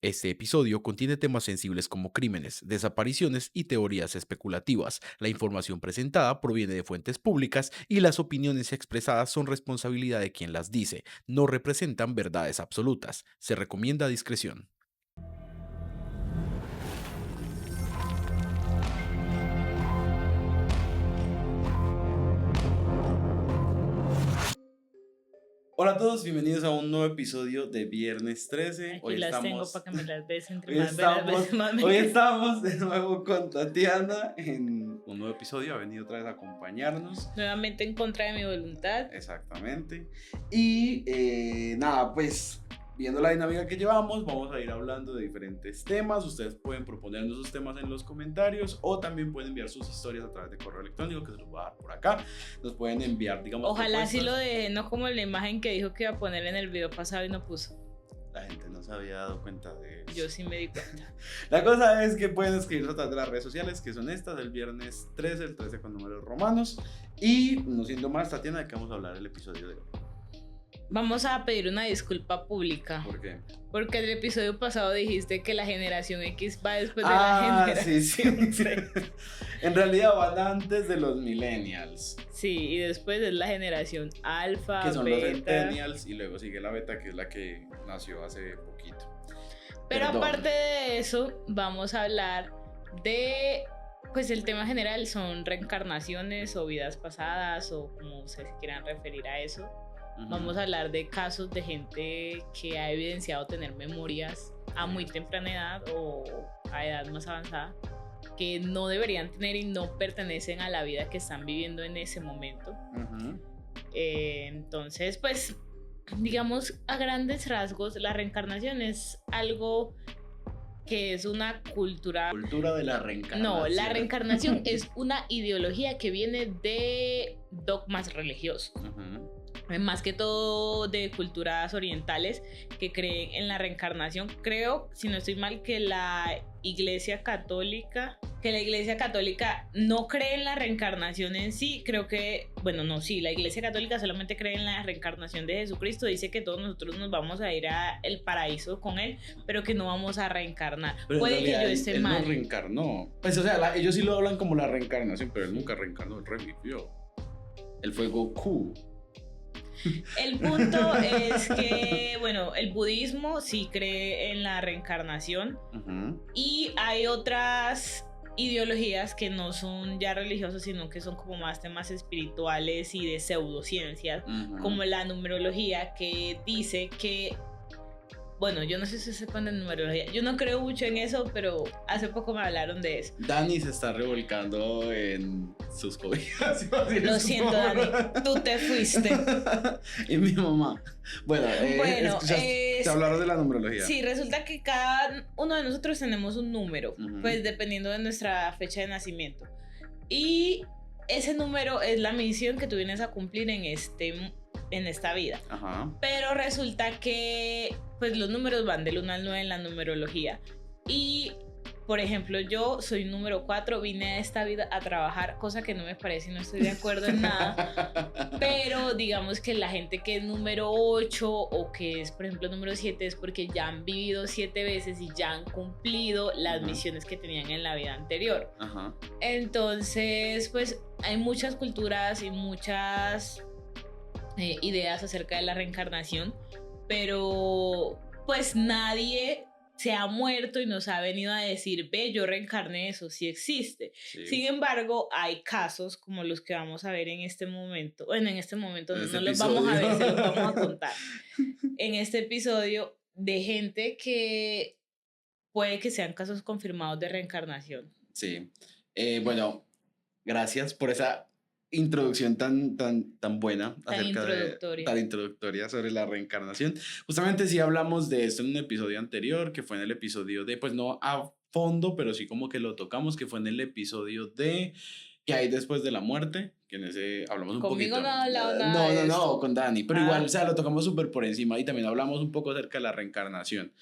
Este episodio contiene temas sensibles como crímenes, desapariciones y teorías especulativas. La información presentada proviene de fuentes públicas y las opiniones expresadas son responsabilidad de quien las dice, no representan verdades absolutas. Se recomienda discreción. Hola a todos, bienvenidos a un nuevo episodio de Viernes 13. Aquí las tengo para que me las des entre Hoy más veras estamos, veces más me hoy des. estamos de nuevo con Tatiana en un nuevo episodio. Ha venido otra vez a acompañarnos. Nuevamente en contra de mi voluntad. Exactamente. Y nada, pues viendo la dinámica que llevamos, vamos a ir hablando de diferentes temas. Ustedes pueden proponernos sus temas en los comentarios o también pueden enviar sus historias a través de correo electrónico que se los voy a dar por acá. Nos pueden enviar, digamos, Ojalá sí lo propuestas. deje, no como la imagen que dijo que iba a poner en el video pasado y no puso. La gente no se había dado cuenta de eso. Yo sí me di cuenta. La cosa es que pueden escribirnos a través de las redes sociales, que son estas, el viernes 13, el 13 con números romanos. Y no siendo más, Tatiana, ¿de qué vamos a hablar el episodio de hoy? Vamos a pedir una disculpa pública. ¿Por qué? Porque el episodio pasado dijiste que la generación X va después de la generación sí. Z. En realidad van antes de los millennials, Sí, y después es la generación alfa, que son los beta. centennials, y luego sigue la beta, que es la que nació hace poquito. Pero Perdón. aparte de eso, vamos a hablar de, pues el tema general son reencarnaciones o vidas pasadas o como ustedes quieran referir a eso. Vamos a hablar de casos de gente que ha evidenciado tener memorias a muy temprana edad o a edad más avanzada que no deberían tener y no pertenecen a la vida que están viviendo en ese momento. Entonces, pues, digamos a grandes rasgos, la reencarnación es algo que es una cultura. Cultura de la reencarnación. No, la reencarnación es una ideología que viene de dogmas religiosos. Más que todo de culturas orientales que creen en la reencarnación. Creo, si no estoy mal, que la Iglesia Católica no cree en la reencarnación en sí. Creo que, bueno, no, sí, la Iglesia Católica solamente cree en la reencarnación de Jesucristo. Dice que todos nosotros nos vamos a ir al paraíso con él, pero que no vamos a reencarnar. Pero puede que yo esté él mal. no reencarnó. Pues, o sea, ellos sí lo hablan como la reencarnación, pero él nunca reencarnó, él revivió. Él fue Goku. El punto es que, bueno, el budismo sí cree en la reencarnación y hay otras ideologías que no son ya religiosas, sino que son como más temas espirituales y de pseudociencias, como la numerología, que dice que, bueno, yo no sé si sepan de numerología, yo no creo mucho en eso, pero hace poco me hablaron de eso. Dani se está revolcando en sus cobijas. Lo siento, Dani, tú te fuiste. Y mi mamá. Bueno, te hablaron de la numerología. Sí, resulta que cada uno de nosotros tenemos un número, pues dependiendo de nuestra fecha de nacimiento. Y ese número es la misión que tú vienes a cumplir en esta vida. Pero resulta que pues los números van del 1 al 9 en la numerología. Y por ejemplo, yo soy número 4, vine a esta vida a trabajar, cosa que no me parece y no estoy de acuerdo en nada. Pero digamos que la gente que es número 8 o que es, por ejemplo, número 7 es porque ya han vivido 7 veces y ya han cumplido las misiones que tenían en la vida anterior. Entonces, pues hay muchas culturas y muchas ideas acerca de la reencarnación, pero pues nadie se ha muerto y nos ha venido a decir, ve, yo reencarné, eso sí existe. Sí. Sin embargo, hay casos como los que vamos a ver en este momento. Bueno, en este momento no los vamos a ver, se los vamos a contar. En este episodio de gente que puede que sean casos confirmados de reencarnación. Sí. Bueno, gracias por esa introducción tan buena, tan introductoria sobre la reencarnación. Justamente sí hablamos de esto en un episodio anterior, que fue en el episodio de, pues no a fondo, pero sí como que lo tocamos, que fue en el episodio de ¿Qué hay después de la muerte? Que en ese hablamos un Conmigo poquito. no ha hablado nada No, de no, esto. no, con Dani, pero igual, o sea, lo tocamos súper por encima y también hablamos un poco acerca de la reencarnación.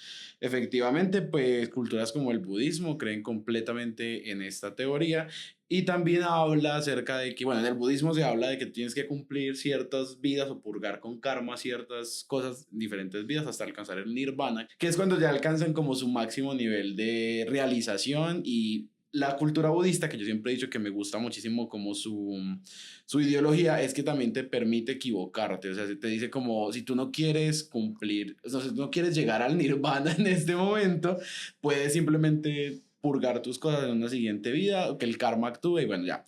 Efectivamente, pues culturas como el budismo creen completamente en esta teoría y también habla acerca de que, bueno, en el budismo se habla de que tienes que cumplir ciertas vidas o purgar con karma ciertas cosas, diferentes vidas hasta alcanzar el nirvana, que es cuando ya alcanzan como su máximo nivel de realización. Y la cultura budista, que yo siempre he dicho que me gusta muchísimo como su ideología, es que también te permite equivocarte. O sea, te dice como, si tú no quieres cumplir, o sea, si tú no quieres llegar al nirvana en este momento, puedes simplemente purgar tus cosas en una siguiente vida, que el karma actúe y bueno, ya.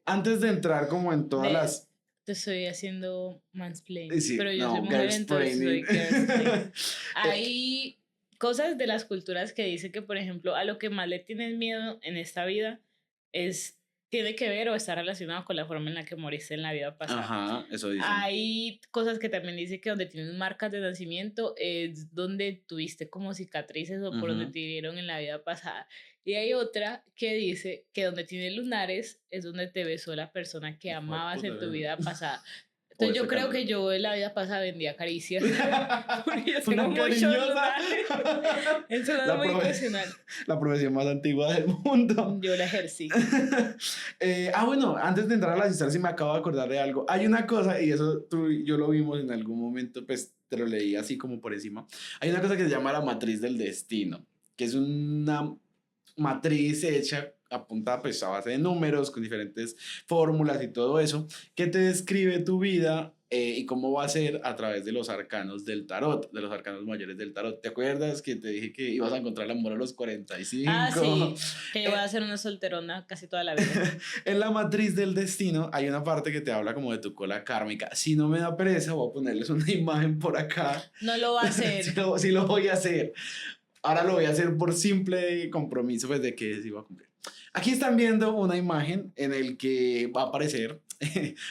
Antes de entrar como en todas las... Te estoy haciendo mansplaining, Sí, pero yo soy no, mujer, entonces soy girlsplaining. girlsplaining. Hay cosas de las culturas que dicen que, por ejemplo, a lo que más le tienes miedo en esta vida tiene que ver o está relacionado con la forma en la que moriste en la vida pasada. Ajá, eso dicen. Hay cosas que también dicen que donde tienes marcas de nacimiento es donde tuviste como cicatrices o por donde te hirieron en la vida pasada. Y hay otra que dice que donde tienes lunares es donde te besó la persona que amabas en tu vida pasada. Entonces yo creo que yo en la vida pasada vendía caricias. Porque yo tengo muchos lunares. Eso no es muy impresionante. La profesión más antigua del mundo. Yo la ejercí. Bueno, antes de entrar a las historias, sí me acabo de acordar de algo. Hay una cosa, y eso tú y yo lo vimos en algún momento, pues te lo leí así como por encima. Hay una cosa que se llama la matriz del destino, que es una matriz hecha apuntada pues a base de números con diferentes fórmulas y todo eso que te describe tu vida y cómo va a ser a través de los arcanos del tarot, de los arcanos mayores del tarot. ¿Te acuerdas que te dije que ibas a encontrar el amor a los 45? Ah, sí, que yo voy a ser una solterona casi toda la vida. En la matriz del destino hay una parte que te habla como de tu cola kármica. Si no me da pereza, voy a ponerles una imagen por acá. No lo va a hacer. Sí lo voy a hacer. Ahora lo voy a hacer por simple compromiso pues, de que sí va a cumplir. Aquí están viendo una imagen en el que va a aparecer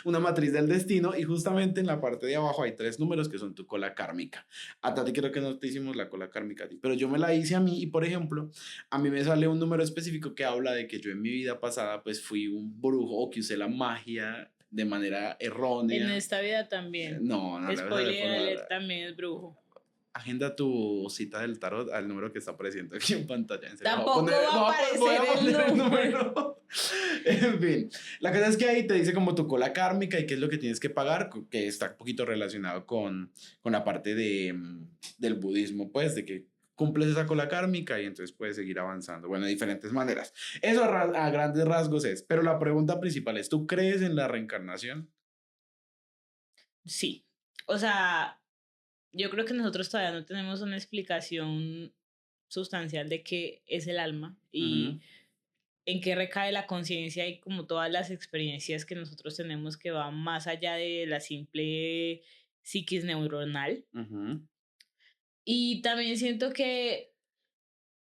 una matriz del destino y justamente en la parte de abajo hay 3 números que son tu cola kármica. A Tati creo que no te hicimos la cola kármica a ti, pero yo me la hice a mí y por ejemplo, a mí me sale un número específico que habla de que yo en mi vida pasada pues fui un brujo o que usé la magia de manera errónea. En esta vida también. No, Spoiler alert, también es brujo. Agenda tu cita del tarot al número que está apareciendo aquí en pantalla. Tampoco va a aparecer el número. En fin, la cosa es que ahí te dice como tu cola kármica y qué es lo que tienes que pagar, que está un poquito relacionado con la parte del budismo, pues, de que cumples esa cola kármica y entonces puedes seguir avanzando. Bueno, de diferentes maneras. Eso a grandes rasgos es. Pero la pregunta principal es, ¿tú crees en la reencarnación? Sí. O sea, yo creo que nosotros todavía no tenemos una explicación sustancial de qué es el alma y en qué recae la conciencia y como todas las experiencias que nosotros tenemos que van más allá de la simple psiquis neuronal. Y también siento que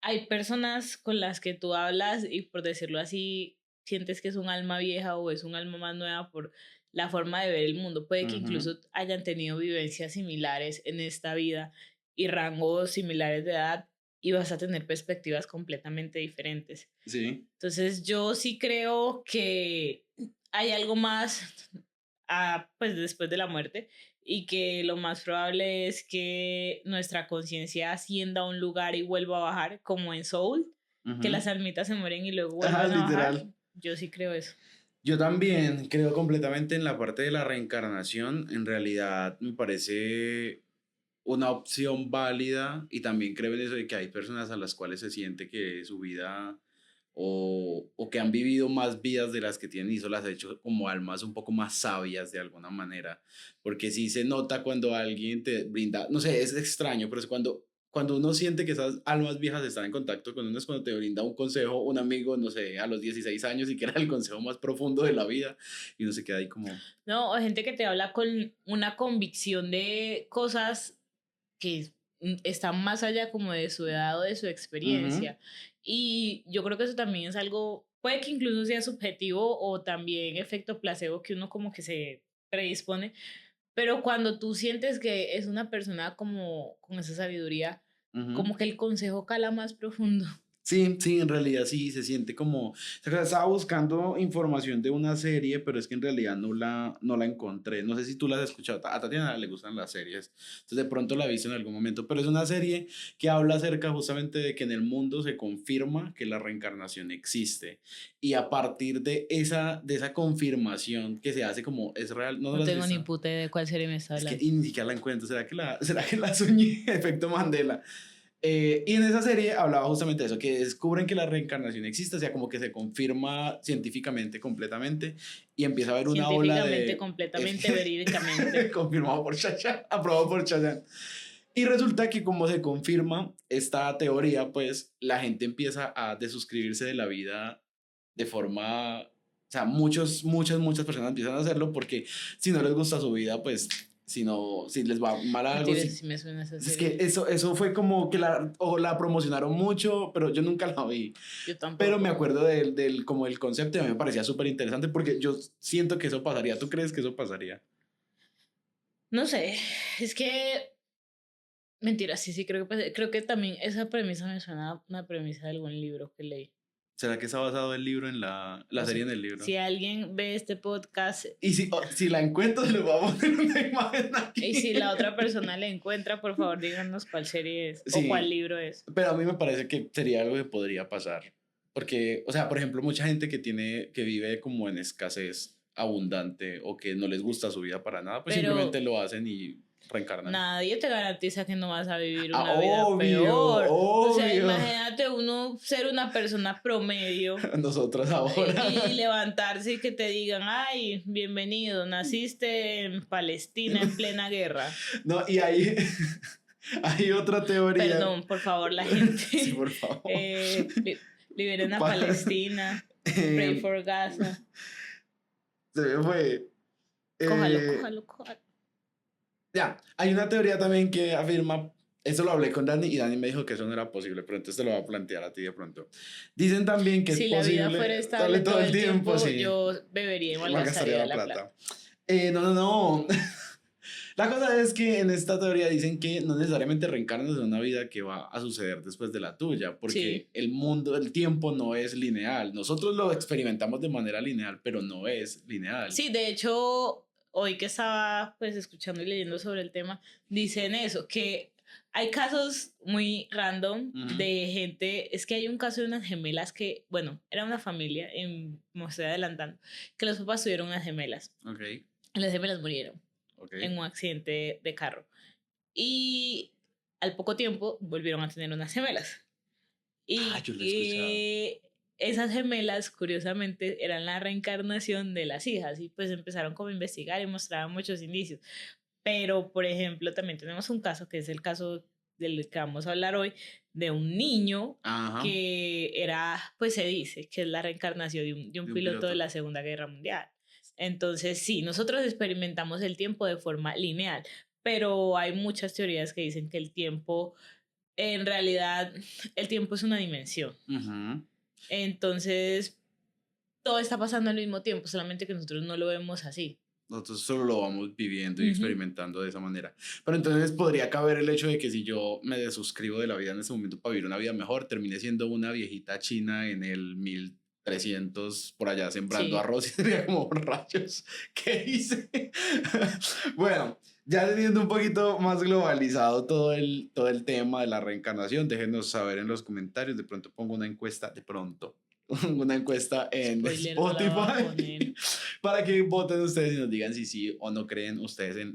hay personas con las que tú hablas y por decirlo así, sientes que es un alma vieja o es un alma más nueva por la forma de ver el mundo. Puede que incluso hayan tenido vivencias similares en esta vida y rangos similares de edad y vas a tener perspectivas completamente diferentes. Sí. Entonces yo sí creo que hay algo más pues después de la muerte y que lo más probable es que nuestra conciencia ascienda a un lugar y vuelva a bajar, como en Soul, que las almitas se mueren y luego vuelven a bajar. Yo sí creo eso. Yo también creo completamente en la parte de la reencarnación. En realidad me parece una opción válida y también creo en eso de que hay personas a las cuales se siente que su vida o que han vivido más vidas de las que tienen y eso las ha hecho como almas un poco más sabias de alguna manera, porque sí se nota cuando alguien te brinda, no sé, es extraño, pero es cuando uno siente que esas almas viejas están en contacto con uno es cuando te brinda un consejo, un amigo, no sé, a los 16 años y que era el consejo más profundo de la vida y uno se queda ahí como... No, o gente que te habla con una convicción de cosas que están más allá como de su edad o de su experiencia. Y yo creo que eso también es algo, puede que incluso sea subjetivo o también efecto placebo que uno como que se predispone, pero cuando tú sientes que es una persona como con esa sabiduría, como que el consejo cala más profundo. Sí, sí, en realidad sí, se siente como, o sea, estaba buscando información de una serie, pero es que en realidad no la encontré. No sé si tú la has escuchado, a Tatiana le gustan las series, entonces de pronto la viste en algún momento, pero es una serie que habla acerca justamente de que en el mundo se confirma que la reencarnación existe y a partir de esa confirmación que se hace como es real, ¿no No la has tengo ni visto? puta idea de cuál serie me está Es que hablando. y ni siquiera la encuentro, ¿será que la soñé? Efecto Mandela. Y en esa serie hablaba justamente de eso, que descubren que la reencarnación existe, o sea, como que se confirma científicamente completamente y empieza a haber una ola Científicamente, de... completamente, verídicamente. confirmado por Chacha, aprobado por Chacha. Y resulta que como se confirma esta teoría, pues la gente empieza a desuscribirse de la vida de forma... O sea, muchas personas empiezan a hacerlo porque si no les gusta su vida, pues si les va mal algo, Mentiras, si si me suena esa es que serie. eso fue como que la promocionaron mucho, pero yo nunca la vi. Yo Pero me tampoco. acuerdo como el concepto y a mí me parecía súper interesante porque yo siento que eso pasaría. ¿Tú crees que eso pasaría? No sé, es que... Mentira, sí, sí, creo que también esa premisa me suena a una premisa de algún libro que leí. ¿Será que está basado el libro en la No serie sé, en el libro? si alguien ve este podcast Y si la encuentro, le voy a poner una imagen y aquí. si la otra persona le encuentra, por favor díganos cuál serie es o cuál Sí, libro es. pero a mí me parece que sería algo que podría pasar. Porque, o sea, por ejemplo, mucha gente que vive como en escasez abundante o que no les gusta su vida para nada, pues simplemente Pero lo hacen y reencarnan. nadie te garantiza que no vas a vivir Ah, una vida obvio, peor. O sea, obvio. imagínate uno ser una persona promedio Nosotros y ahora. levantarse y que te digan, ay, bienvenido, naciste en Palestina en plena guerra. No, y ahí hay otra teoría. Perdón, por favor, la Sí, gente. por favor. Liberen a Pa- Palestina. Pray Em, for Gaza. se me fue. Cójalo, Eh, cójalo, cójalo. ya, hay una teoría también que afirma, eso lo hablé con Dani y Dani me dijo que eso no era posible, pero entonces te lo voy a plantear a ti de pronto. Dicen también que es Si la vida posible, fuera estable darle todo todo el el tiempo, tiempo, sí, yo bebería y malgastaría malgastaría la la plata. plata. No, no, no. La cosa es que en esta teoría dicen que no necesariamente reencarnas en una vida que va a suceder después de la tuya, porque Sí. el mundo, el tiempo no es lineal. Nosotros lo experimentamos de manera lineal, pero no es lineal. Sí, de hecho, hoy que estaba pues escuchando y leyendo sobre el tema, dicen eso, que hay casos muy random Ujú. de gente, es que hay un caso de unas gemelas que, bueno, era una familia, me estoy adelantando, que los papás tuvieron unas gemelas Ok, y las gemelas murieron ok. en un accidente de carro. Y al poco tiempo volvieron a tener unas gemelas. Ah, Y yo lo he escuchado. esas gemelas, curiosamente, eran la reencarnación de las hijas. Y pues empezaron como a investigar y mostraban muchos indicios. Pero, por ejemplo, también tenemos un caso, que es el caso del que vamos a hablar hoy, de un niño Ajá, que era, pues se dice, que es la reencarnación de un de un piloto de piloto. la Segunda Guerra Mundial. Entonces, sí, nosotros experimentamos el tiempo de forma lineal, pero hay muchas teorías que dicen que el tiempo, en realidad, el tiempo es una dimensión. Ujú. Entonces, todo está pasando al mismo tiempo, solamente que nosotros no lo vemos así. Nosotros solo lo vamos viviendo y Ujú. experimentando de esa manera. Pero entonces podría caber el hecho de que si yo me desuscribo de la vida en ese momento para vivir una vida mejor, termine siendo una viejita china en el 1300 por allá sembrando Sí. arroz y sería como rayos. ¿Qué hice? Bueno, ya teniendo un poquito más globalizado todo el tema de la reencarnación, déjenos saber en los comentarios. De pronto pongo una encuesta, de pronto, una encuesta en Spoiler, no la va a poner. Spotify para que voten ustedes y nos digan si sí o no creen ustedes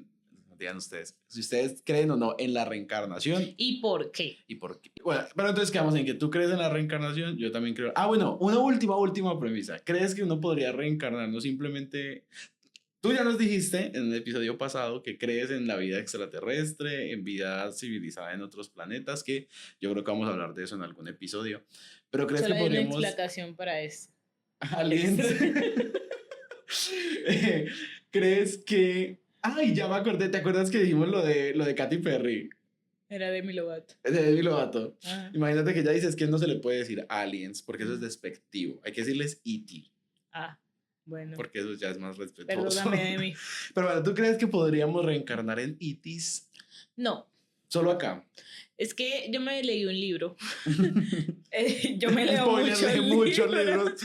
nos digan ustedes, si ustedes creen o no en la reencarnación ¿Y por qué? y por qué. Bueno, pero entonces quedamos en que tú crees en la reencarnación, yo también creo. Ah, bueno, una última premisa. ¿Crees que uno podría reencarnarnos simplemente? Tú ya nos dijiste en el episodio pasado que crees en la vida extraterrestre, en vida civilizada en otros planetas, que yo creo que vamos a hablar de eso en algún episodio. Pero ¿crees que Solo hay una podríamos explicación para eso. aliens? ¿Crees que... Ay, ya me acordé, ¿te acuerdas que dijimos lo de Katy Perry? Era Demi Lovato. De Demi Lovato. Ajá. Imagínate que ella dice que no se le puede decir aliens, porque eso es despectivo. Hay que decirles E.T., Ah, bueno. porque eso ya es más respetuoso. Perdóname, Demi. Pero bueno, ¿tú crees que podríamos reencarnar en E.T.s? No, Solo acá. Es que yo me leí un libro. Yo me leo Spoiler, muchos lee muchos libros. libros.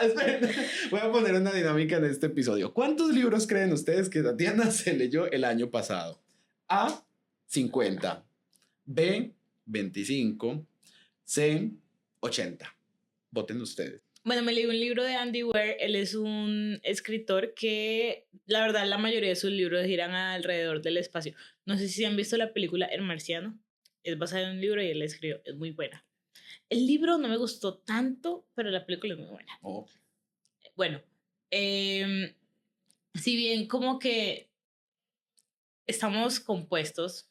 Esperen, voy a poner una dinámica en este episodio. ¿Cuántos libros creen ustedes que Tatiana se leyó el año pasado? A, 50. B, 25. C, 80. Voten ustedes. Bueno, me leí un libro de Andy Weir. Él es un escritor que, la verdad, la mayoría de sus libros giran alrededor del espacio. No sé si han visto la película El Marciano. Es basada en un libro y él la escribió. Es muy buena. El libro no me gustó tanto, pero la película es muy buena. Oh. Bueno, si bien como que estamos compuestos,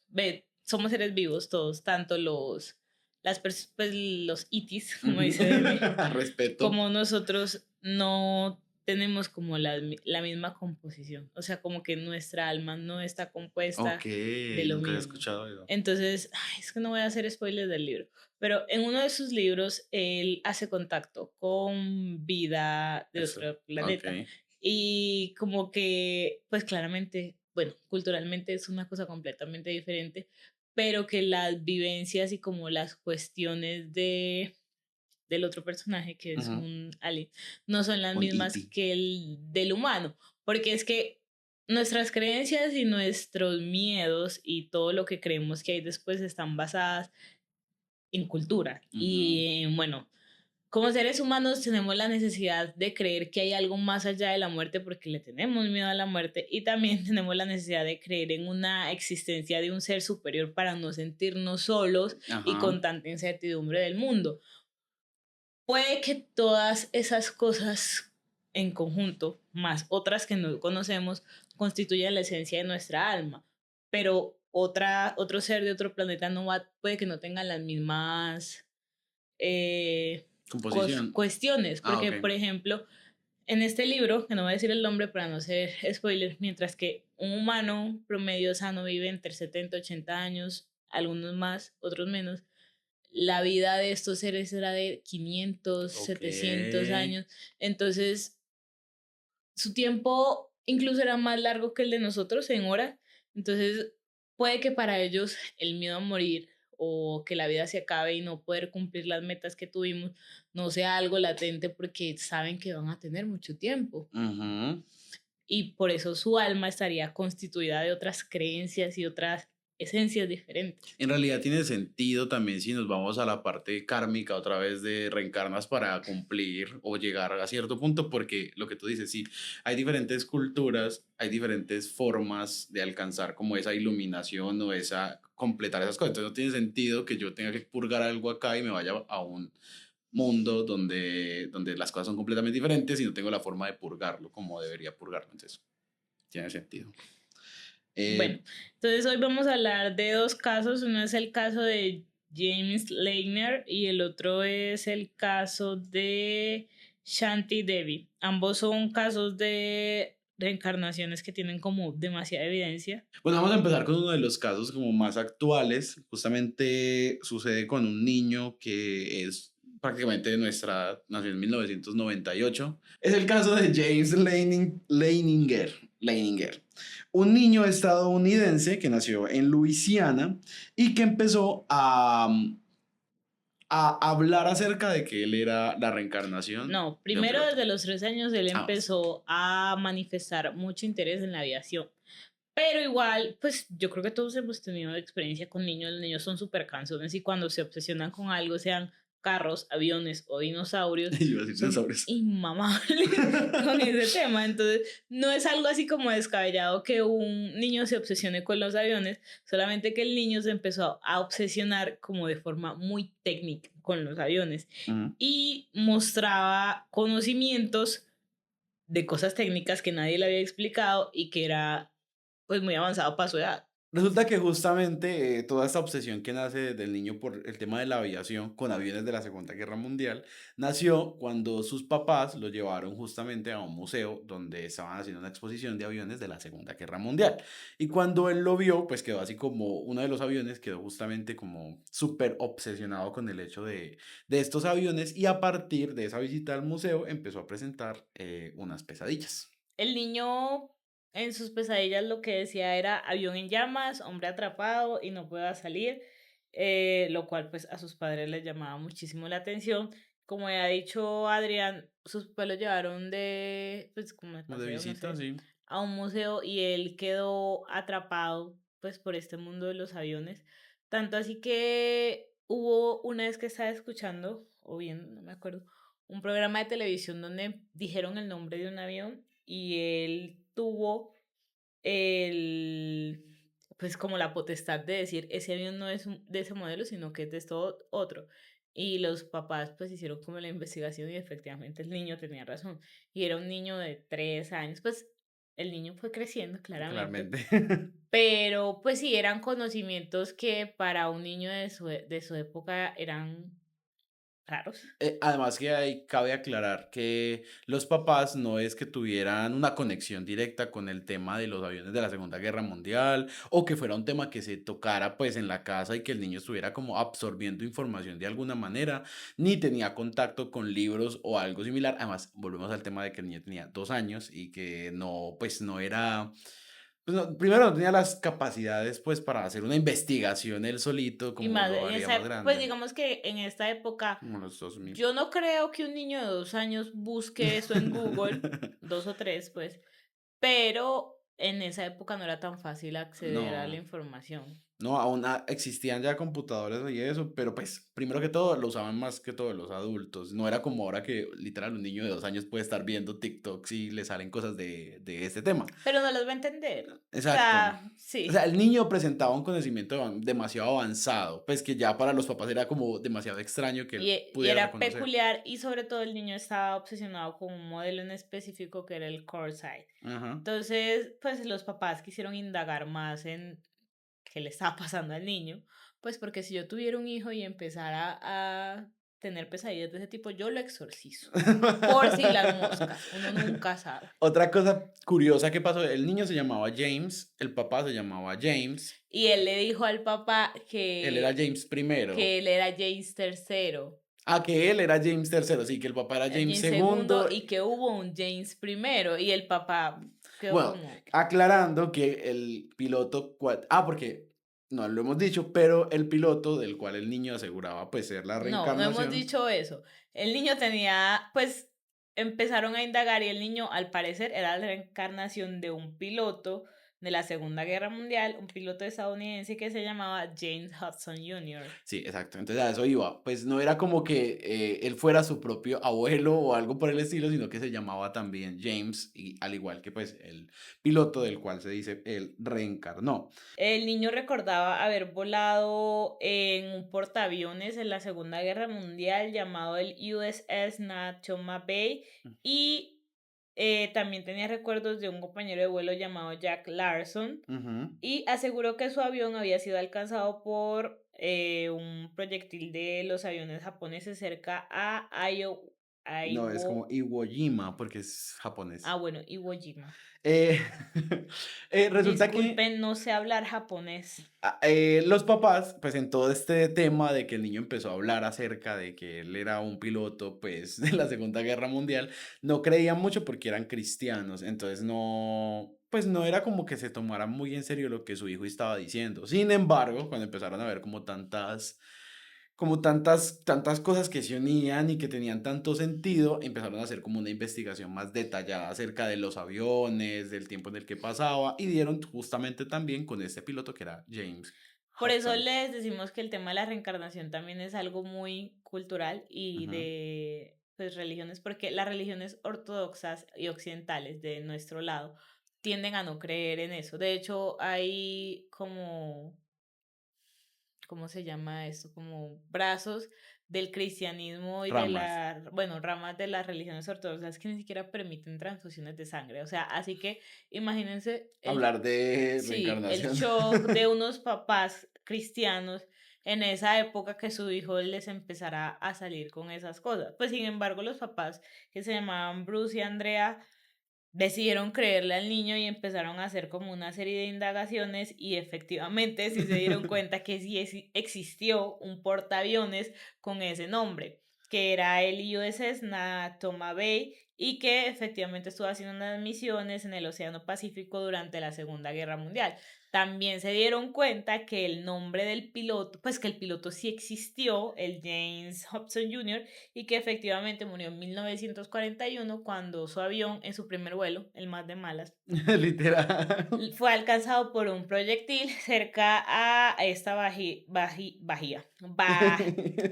somos seres vivos todos, tanto los los itis, como dice Demi, Respeto. como nosotros no tenemos como la misma composición. O sea, como que nuestra alma no está compuesta de lo nunca he mismo. escuchado eso. Entonces, es que no voy a hacer spoilers del libro, pero en uno de sus libros él hace contacto con vida de otro planeta. Okay. Y como que, pues claramente, bueno, culturalmente es una cosa completamente diferente, pero que las vivencias y como las cuestiones del otro personaje, que es un alien, no son las mismas que el del humano, porque es que nuestras creencias y nuestros miedos y todo lo que creemos que hay después están basadas en cultura. Y bueno, como seres humanos tenemos la necesidad de creer que hay algo más allá de la muerte porque le tenemos miedo a la muerte, y también tenemos la necesidad de creer en una existencia de un ser superior para no sentirnos solos y con tanta incertidumbre del mundo. Puede que todas esas cosas en conjunto, más otras que no conocemos, constituyan la esencia de nuestra alma, pero otro ser de otro planeta puede que no tenga las mismas cuestiones, porque por ejemplo, en este libro, que no voy a decir el nombre para no ser spoiler, mientras que un humano promedio sano vive entre 70 y 80 años, algunos más, otros menos, la vida de estos seres era de 500, 700 años. Entonces, su tiempo incluso era más largo que el de nosotros en horas. Entonces, puede que para ellos el miedo a morir o que la vida se acabe y no poder cumplir las metas que tuvimos no sea algo latente porque saben que van a tener mucho tiempo. Y por eso su alma estaría constituida de otras creencias y otras esencias diferentes. En realidad tiene sentido también si nos vamos a la parte kármica otra vez de reencarnas para cumplir o llegar a cierto punto, porque lo que tú dices, sí, hay diferentes culturas, hay diferentes formas de alcanzar como esa iluminación o completar esas cosas. Entonces no tiene sentido que yo tenga que purgar algo acá y me vaya a un mundo donde las cosas son completamente diferentes y no tengo la forma de purgarlo como debería purgarlo. Entonces, tiene sentido. Bueno, entonces hoy vamos a hablar de dos casos. Uno es el caso de James Leitner y el otro es el caso de Shanti Devi. Ambos son casos de reencarnaciones que tienen como demasiada evidencia. Bueno, vamos a empezar con uno de los casos como más actuales. Justamente sucede con un niño que es prácticamente de nuestra edad, nació en 1998. Es el caso de James Leininger, un niño estadounidense que nació en Luisiana y que empezó a hablar acerca de que él era la reencarnación. No, primero desde los 3 años él empezó a manifestar mucho interés en la aviación. Pero igual, pues yo creo que todos hemos tenido experiencia con niños. Los niños son súper cansones y cuando se obsesionan con algo, sean carros, aviones o dinosaurios, son inmamables con ese tema. Entonces, no es algo así como descabellado que un niño se obsesione con los aviones, solamente que el niño se empezó a obsesionar como de forma muy técnica con los aviones y mostraba conocimientos de cosas técnicas que nadie le había explicado y que era pues muy avanzado para su edad. Resulta que justamente toda esta obsesión que nace del niño por el tema de la aviación con aviones de la Segunda Guerra Mundial nació cuando sus papás lo llevaron justamente a un museo donde estaban haciendo una exposición de aviones de la Segunda Guerra Mundial. Y cuando él lo vio, pues quedó así como uno de los aviones, quedó justamente como súper obsesionado con el hecho de estos aviones, y a partir de esa visita al museo empezó a presentar unas pesadillas. El niño en sus pesadillas lo que decía era avión en llamas, hombre atrapado y no pueda salir, lo cual pues a sus padres les llamaba muchísimo la atención. Como ya ha dicho Adrián, sus papás lo llevaron pues como de Como de paseo, no visita, sé, sí. a un museo y él quedó atrapado pues por este mundo de los aviones. Tanto así que hubo una vez que estaba escuchando, o bien, no me acuerdo, un programa de televisión donde dijeron el nombre de un avión y él tuvo el, pues como la potestad de decir, ese avión no es de ese modelo, sino que es de esto otro. Y los papás pues hicieron como la investigación y efectivamente el niño tenía razón. Y era un niño de 3 años, pues el niño fue creciendo claramente, Claramente. pero pues sí, eran conocimientos que para un niño de su época eran raros. Además que ahí cabe aclarar que los papás no es que tuvieran una conexión directa con el tema de los aviones de la Segunda Guerra Mundial o que fuera un tema que se tocara pues en la casa y que el niño estuviera como absorbiendo información de alguna manera, ni tenía contacto con libros o algo similar. Además, volvemos al tema de que el niño tenía 2 años y que no, pues no era, pues primero no tenía las capacidades pues para hacer una investigación él solito Y como más lo en haría más esa, pues grande, digamos que en esta época, como los 2000. yo no creo que un niño de 2 años busque eso en Google, 2 o 3, pues, pero en esa época no era tan fácil acceder a la No, información. no, aún existían ya computadores y eso, pero pues primero que todo lo usaban más que todo los adultos. No era como ahora que literal un niño de 2 años puede estar viendo TikToks y le salen cosas de este tema. Pero no los va a entender. O Exacto. sea, O sea, sí. el niño presentaba un conocimiento demasiado avanzado, pues que ya para los papás era como demasiado extraño que él Y pudiera era reconocer. peculiar y sobre todo el niño estaba obsesionado con un modelo en específico que era el Corsair. Ajá. Entonces, pues los papás quisieron indagar más en qué le estaba pasando al niño, pues porque si yo tuviera un hijo y empezara a tener pesadillas de ese tipo, yo lo exorcizo. Por si las moscas, uno nunca sabe. Otra cosa curiosa que pasó, el niño se llamaba James, el papá se llamaba James, Y él le dijo al papá él era James que primero. él era James III, Ah, que él era James tercero, sí, que el papá era James James segundo segundo. y que hubo un James primero y el papá quedó Bueno, como, aclarando que el piloto, porque no lo hemos dicho, pero el piloto del cual el niño aseguraba pues ser la no, no hemos reencarnación. dicho eso. El niño tenía, pues empezaron a indagar y el niño al parecer era la reencarnación de un piloto de la Segunda Guerra Mundial, un piloto estadounidense que se llamaba James Hudson Jr. Sí, exacto. Entonces a eso iba. Pues no era como que él fuera su propio abuelo o algo por el estilo, sino que se llamaba también James, y al igual que pues el piloto del cual se dice él reencarnó. El niño recordaba haber volado en un portaaviones en la Segunda Guerra Mundial llamado el USS Natchoma Bay y también tenía recuerdos de un compañero de vuelo llamado Jack Larson Ujú. y aseguró que su avión había sido alcanzado por un proyectil de los aviones japoneses cerca a No, es como Iwo, Iwo Jima porque es japonés. bueno, Iwo Jima. Eh, resulta que Disculpen, no sé hablar japonés. los papás, pues en todo este tema de que el niño empezó a hablar acerca de que él era un piloto, pues de la Segunda Guerra Mundial, no creían mucho porque eran cristianos, entonces no, pues no era como que se tomara muy en serio lo que su hijo estaba diciendo. Sin embargo, cuando empezaron a ver como tantas cosas que se unían y que tenían tanto sentido, empezaron a hacer como una investigación más detallada acerca de los aviones, del tiempo en el que pasaba, y dieron justamente también con este piloto que era James Por eso Hudson. les decimos que el tema de la reencarnación también es algo muy cultural y Ujú. de pues religiones, porque las religiones ortodoxas y occidentales de nuestro lado tienden a no creer en eso. De hecho, hay como, ¿cómo se llama esto? Como brazos del cristianismo y de Ramas. bueno, ramas de las religiones ortodoxas que ni siquiera permiten transfusiones de sangre. O sea, así que imagínense Hablar de sí, el reencarnación. shock de unos papás cristianos en esa época que su hijo les empezará a salir con esas cosas. Pues sin embargo, los papás que se llamaban Bruce y Andrea decidieron creerle al niño y empezaron a hacer como una serie de indagaciones y efectivamente sí se dieron cuenta que sí existió un portaaviones con ese nombre, que era el USS Natoma Bay y que efectivamente estuvo haciendo unas misiones en el Océano Pacífico durante la Segunda Guerra Mundial. También se dieron cuenta que el nombre del piloto, pues que el piloto sí existió, el James Hobson Jr., y que efectivamente murió en 1941 cuando su avión, en su primer vuelo, el más de malas, Literal. fue alcanzado por un proyectil cerca a esta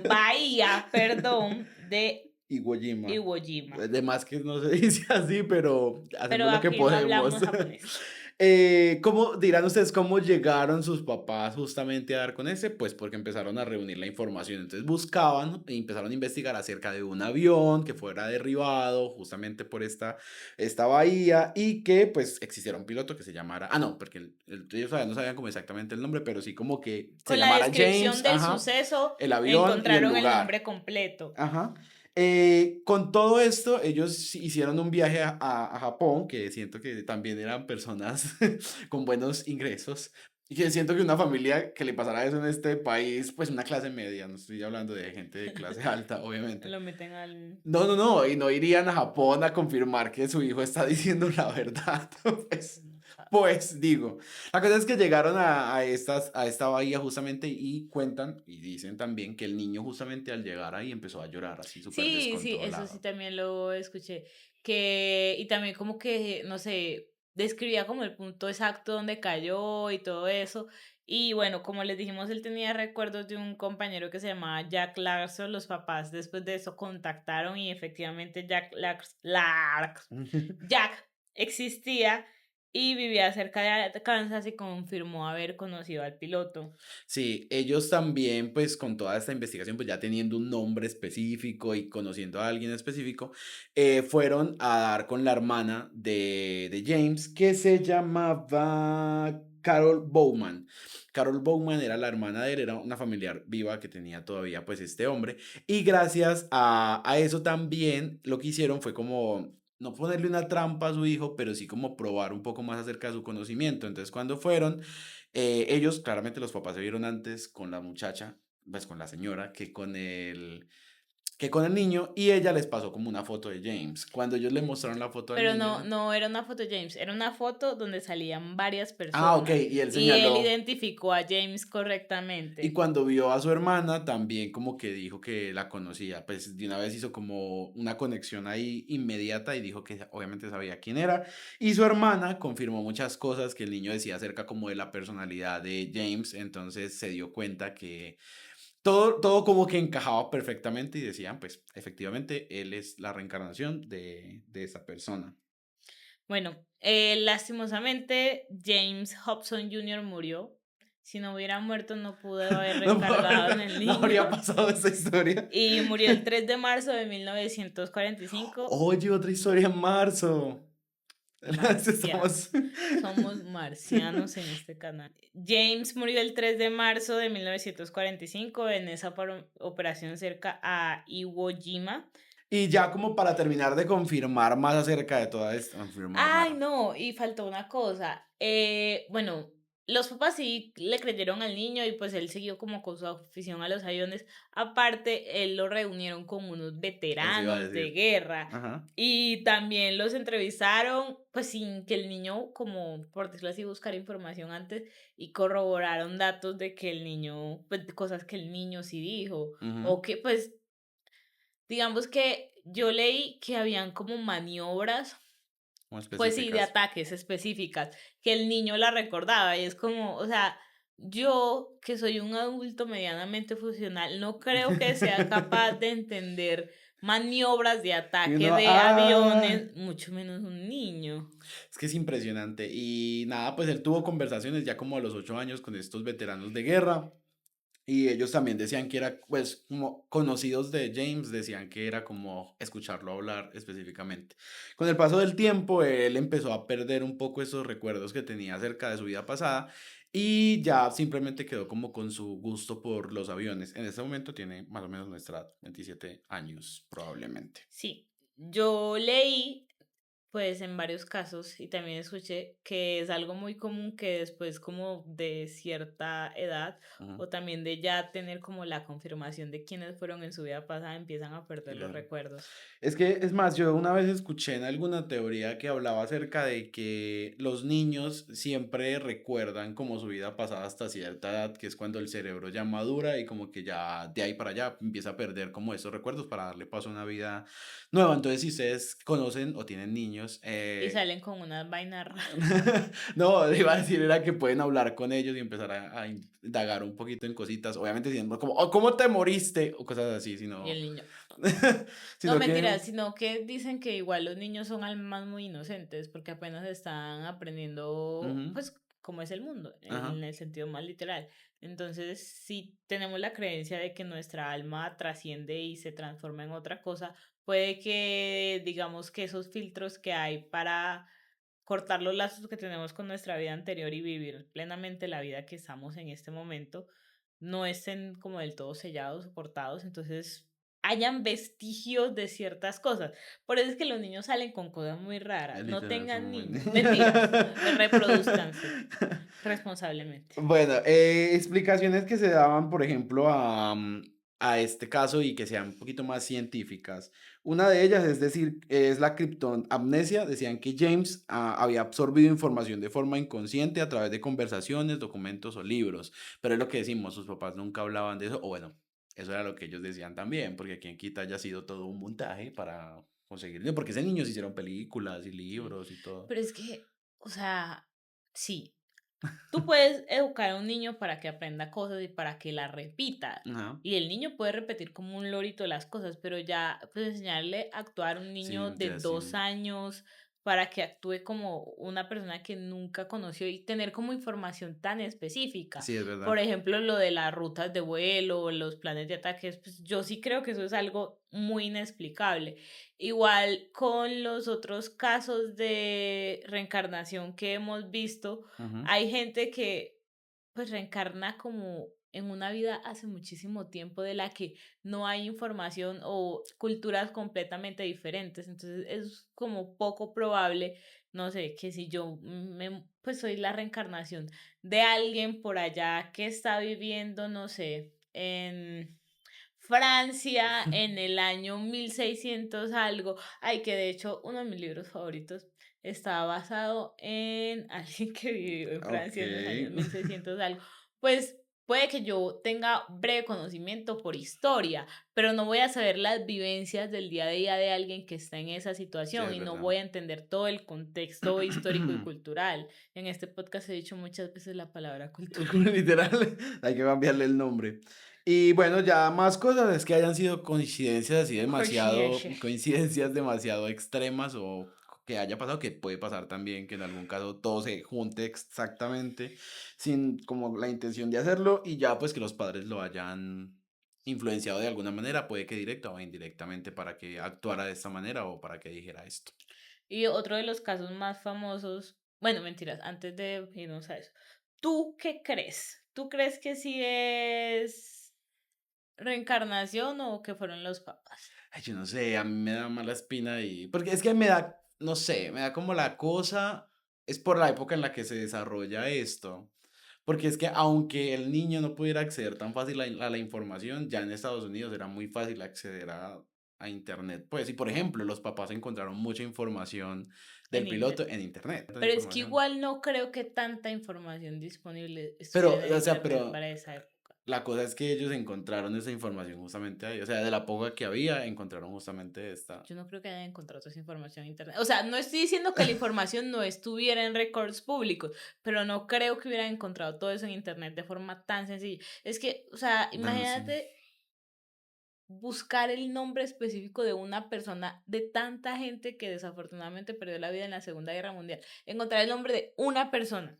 bahía, perdón, de Iwo Jima. Iwo Jima. Además que no se dice así, pero Pero hacemos lo que aquí no podemos. hablamos japonés. ¿Cómo dirán ustedes cómo llegaron sus papás justamente a dar con ese? Pues porque empezaron a reunir la información. Entonces buscaban e empezaron a investigar acerca de un avión que fuera derribado justamente por esta bahía y que pues existiera un piloto que se llamara. Ah, no, porque ellos todavía no sabían como exactamente el nombre, pero sí como que se Con la llamara descripción James, del ajá, suceso, el avión y el encontraron el lugar. nombre completo. Ajá. Con todo esto, ellos hicieron un viaje a Japón, que siento que también eran personas con buenos ingresos. Y que siento que una familia que le pasara eso en este país, pues una clase media, no estoy hablando de gente de clase alta, obviamente. Lo meten al... No, no, no, y no irían a Japón a confirmar que su hijo está diciendo la verdad. Pues digo, la cosa es que llegaron a esta bahía justamente y cuentan y dicen también que el niño justamente al llegar ahí empezó a llorar así súper Sí, sí, eso sí descontrolado. también lo escuché. Y también como que, no sé, describía como el punto exacto donde cayó y todo eso. Y bueno, como les dijimos, él tenía recuerdos de un compañero que se llamaba Jack Larson. Los papás después de eso contactaron y efectivamente Jack existía y vivía cerca de Kansas y confirmó haber conocido al piloto. Sí, ellos también, pues con toda esta investigación, pues ya teniendo un nombre específico y conociendo a alguien específico, fueron a dar con la hermana de James, que se llamaba Carol Bowman. Carol Bowman era la hermana de él, era una familiar viva que tenía todavía pues este hombre, y gracias a eso también lo que hicieron fue como... No ponerle una trampa a su hijo, pero sí como probar un poco más acerca de su conocimiento. Entonces, cuando fueron, ellos, claramente los papás se vieron antes con la muchacha, pues con la señora, que con el niño, y ella les pasó como una foto de James. Cuando ellos le mostraron la foto al Pero no, niño, no era una foto de James, era una foto donde salían varias ah, ok, personas y él y él señaló. identificó a James Y correctamente. cuando vio a su hermana, también como que dijo que la conocía, pues de una vez hizo como una conexión ahí inmediata y dijo que obviamente sabía quién era. Y su hermana confirmó muchas cosas que el niño decía acerca como de la personalidad de James, entonces se dio cuenta que todo como que encajaba perfectamente y decían, pues efectivamente, él es la reencarnación de esa persona. Bueno, lastimosamente James Hobson Jr. murió. Si no hubiera muerto no pudo haber No, recargado en el no niño. habría pasado esa historia. Y murió el 3 de marzo de 1945. Oye, otra historia en marzo. Marciano. Estamos... Somos marcianos en este canal. James murió el 3 de marzo de 1945 en esa operación cerca a Iwo Jima. Y ya como para terminar de confirmar más acerca de toda esta... Confirmar más. Ay, no, y faltó una cosa. Bueno, los papás sí le creyeron al niño y pues él siguió como con su afición a los aviones. Aparte, él lo reunieron con unos Eso iba a veteranos de decir. guerra Ajá. y también los entrevistaron, pues sin que el niño, como por decirlo así, buscar información antes y corroboraron datos de que el niño, pues de cosas que el niño sí dijo Ujú. o que pues digamos que yo leí que habían como maniobras Como pues sí, de específicas. ataques específicas, que el niño la recordaba y es como, o sea, yo que soy un adulto medianamente funcional, no creo que sea capaz de entender maniobras de Y ataque uno, de ah, aviones, mucho menos un niño. es que es impresionante. Y nada, pues él tuvo conversaciones ya como a los 8 años con estos veteranos de guerra. Y ellos también decían que era, pues, como conocidos de James, decían que era como escucharlo hablar específicamente. Con el paso del tiempo, él empezó a perder un poco esos recuerdos que tenía acerca de su vida pasada y ya simplemente quedó como con su gusto por los aviones. En este momento tiene más o menos nuestra edad, 27 años probablemente. Sí, yo leí Pues en varios casos, y también escuché que es algo muy común que después como de cierta edad Ujú. o también de ya tener como la confirmación de quiénes fueron en su vida pasada, empiezan a perder los Claro. recuerdos. Es que, es más, yo una vez escuché en alguna teoría que hablaba acerca de que los niños siempre recuerdan como su vida pasada hasta cierta edad, que es cuando el cerebro ya madura y como que ya de ahí para allá empieza a perder como esos recuerdos para darle paso a una vida nueva. Entonces, si ustedes conocen o tienen niños, Y salen con unas vainas raras. no, le iba a decir era que pueden hablar con ellos y empezar a indagar un poquito en cositas, obviamente diciendo como, oh, ¿cómo te moriste? O cosas así, Y el sino, niño. No, sino que... mentira, sino que dicen que igual los niños son almas muy inocentes porque apenas están aprendiendo, Ujú, pues, cómo es el mundo, ajá. en el sentido más literal. Entonces, si tenemos la creencia de que nuestra alma trasciende y se transforma en otra cosa, puede que, digamos, que esos filtros que hay para cortar los lazos que tenemos con nuestra vida anterior y vivir plenamente la vida que estamos en este momento, no estén como del todo sellados o cortados, entonces hayan vestigios de ciertas cosas. Por eso es que los niños salen con cosas muy raras. No Literal, tengan son muy... niños. Mentiras. Reproduzcanse responsablemente. Bueno, explicaciones que se daban, por ejemplo, a este caso y que sean un poquito más científicas. Una de ellas, es decir, es la criptoamnesia. Decían que James había absorbido información de forma inconsciente a través de conversaciones, documentos o libros. Pero es lo que decimos, sus papás nunca hablaban de eso, o bueno, eso era lo que ellos decían también, porque quien quita haya sido todo un montaje para conseguirlo, porque ese niño se hicieron películas y Sí. libros y todo. Pero es que, o sea, sí. Tú puedes educar a un niño para que aprenda cosas y para que las repita. Ajá. Y el niño puede repetir como un lorito las cosas, pero ya pues enseñarle a actuar a un Sí, niño de ya sí. 2 años para que actúe como una persona que nunca conoció y tener como información tan específica. Sí, es verdad. Por ejemplo, lo de las rutas de vuelo, los planes de ataques, pues yo sí creo que eso es algo muy inexplicable. Igual con los otros casos de reencarnación que hemos visto, Ujú. hay gente que pues reencarna como en una vida hace muchísimo tiempo de la que no hay información o culturas completamente diferentes. Entonces es como poco probable, no sé, que si yo pues soy la reencarnación de alguien por allá que está viviendo, no sé, en Francia en el año 1600 algo. Ay, que de hecho uno de mis libros favoritos estaba basado en alguien que vivió en Francia en los años Ok. 1600 algo. Pues puede que yo tenga breve conocimiento por historia, pero no voy a saber las vivencias del día a día de alguien que está en esa Sí, situación es y no verdad. voy a entender todo el contexto histórico y cultural. En este podcast he dicho muchas veces la palabra cultural. Literal, hay que cambiarle el nombre. Y bueno, ya más cosas es que hayan sido Coincidencia. coincidencias demasiado extremas o que haya pasado, que puede pasar también que en algún caso todo se junte exactamente sin como la intención de hacerlo y ya pues que los padres lo hayan influenciado de alguna manera, puede que directa o indirectamente para que actuara de esta manera o para que dijera esto. Y otro de los casos más famosos, bueno, mentiras, antes de irnos a eso, ¿tú qué crees? ¿Tú crees que sí es reencarnación o que fueron los papás? Ay, yo no sé, a mí me da mala espina y... Porque es que me da, no sé, me da como la cosa, es por la época en la que se desarrolla esto. Porque es que aunque el niño no pudiera acceder tan fácil a la información, ya en Estados Unidos era muy fácil acceder a Internet. Pues, y por ejemplo, los papás encontraron mucha información del En piloto Inter. en Internet. Tanta Pero es que información. igual no creo que tanta información disponible Pero, estuviera en o sea, Internet pero para esa época. la cosa es que ellos encontraron esa información justamente ahí. O sea, de la poca que había, encontraron justamente esta. Yo no creo que hayan encontrado toda esa información en Internet. O sea, no estoy diciendo que la información no estuviera en récords públicos, pero no creo que hubieran encontrado todo eso en Internet de forma tan sencilla. Es que, o sea, Bueno, sí. imagínate buscar el nombre específico de una persona, de tanta gente que desafortunadamente perdió la vida en la Segunda Guerra Mundial. Encontrar el nombre de una persona.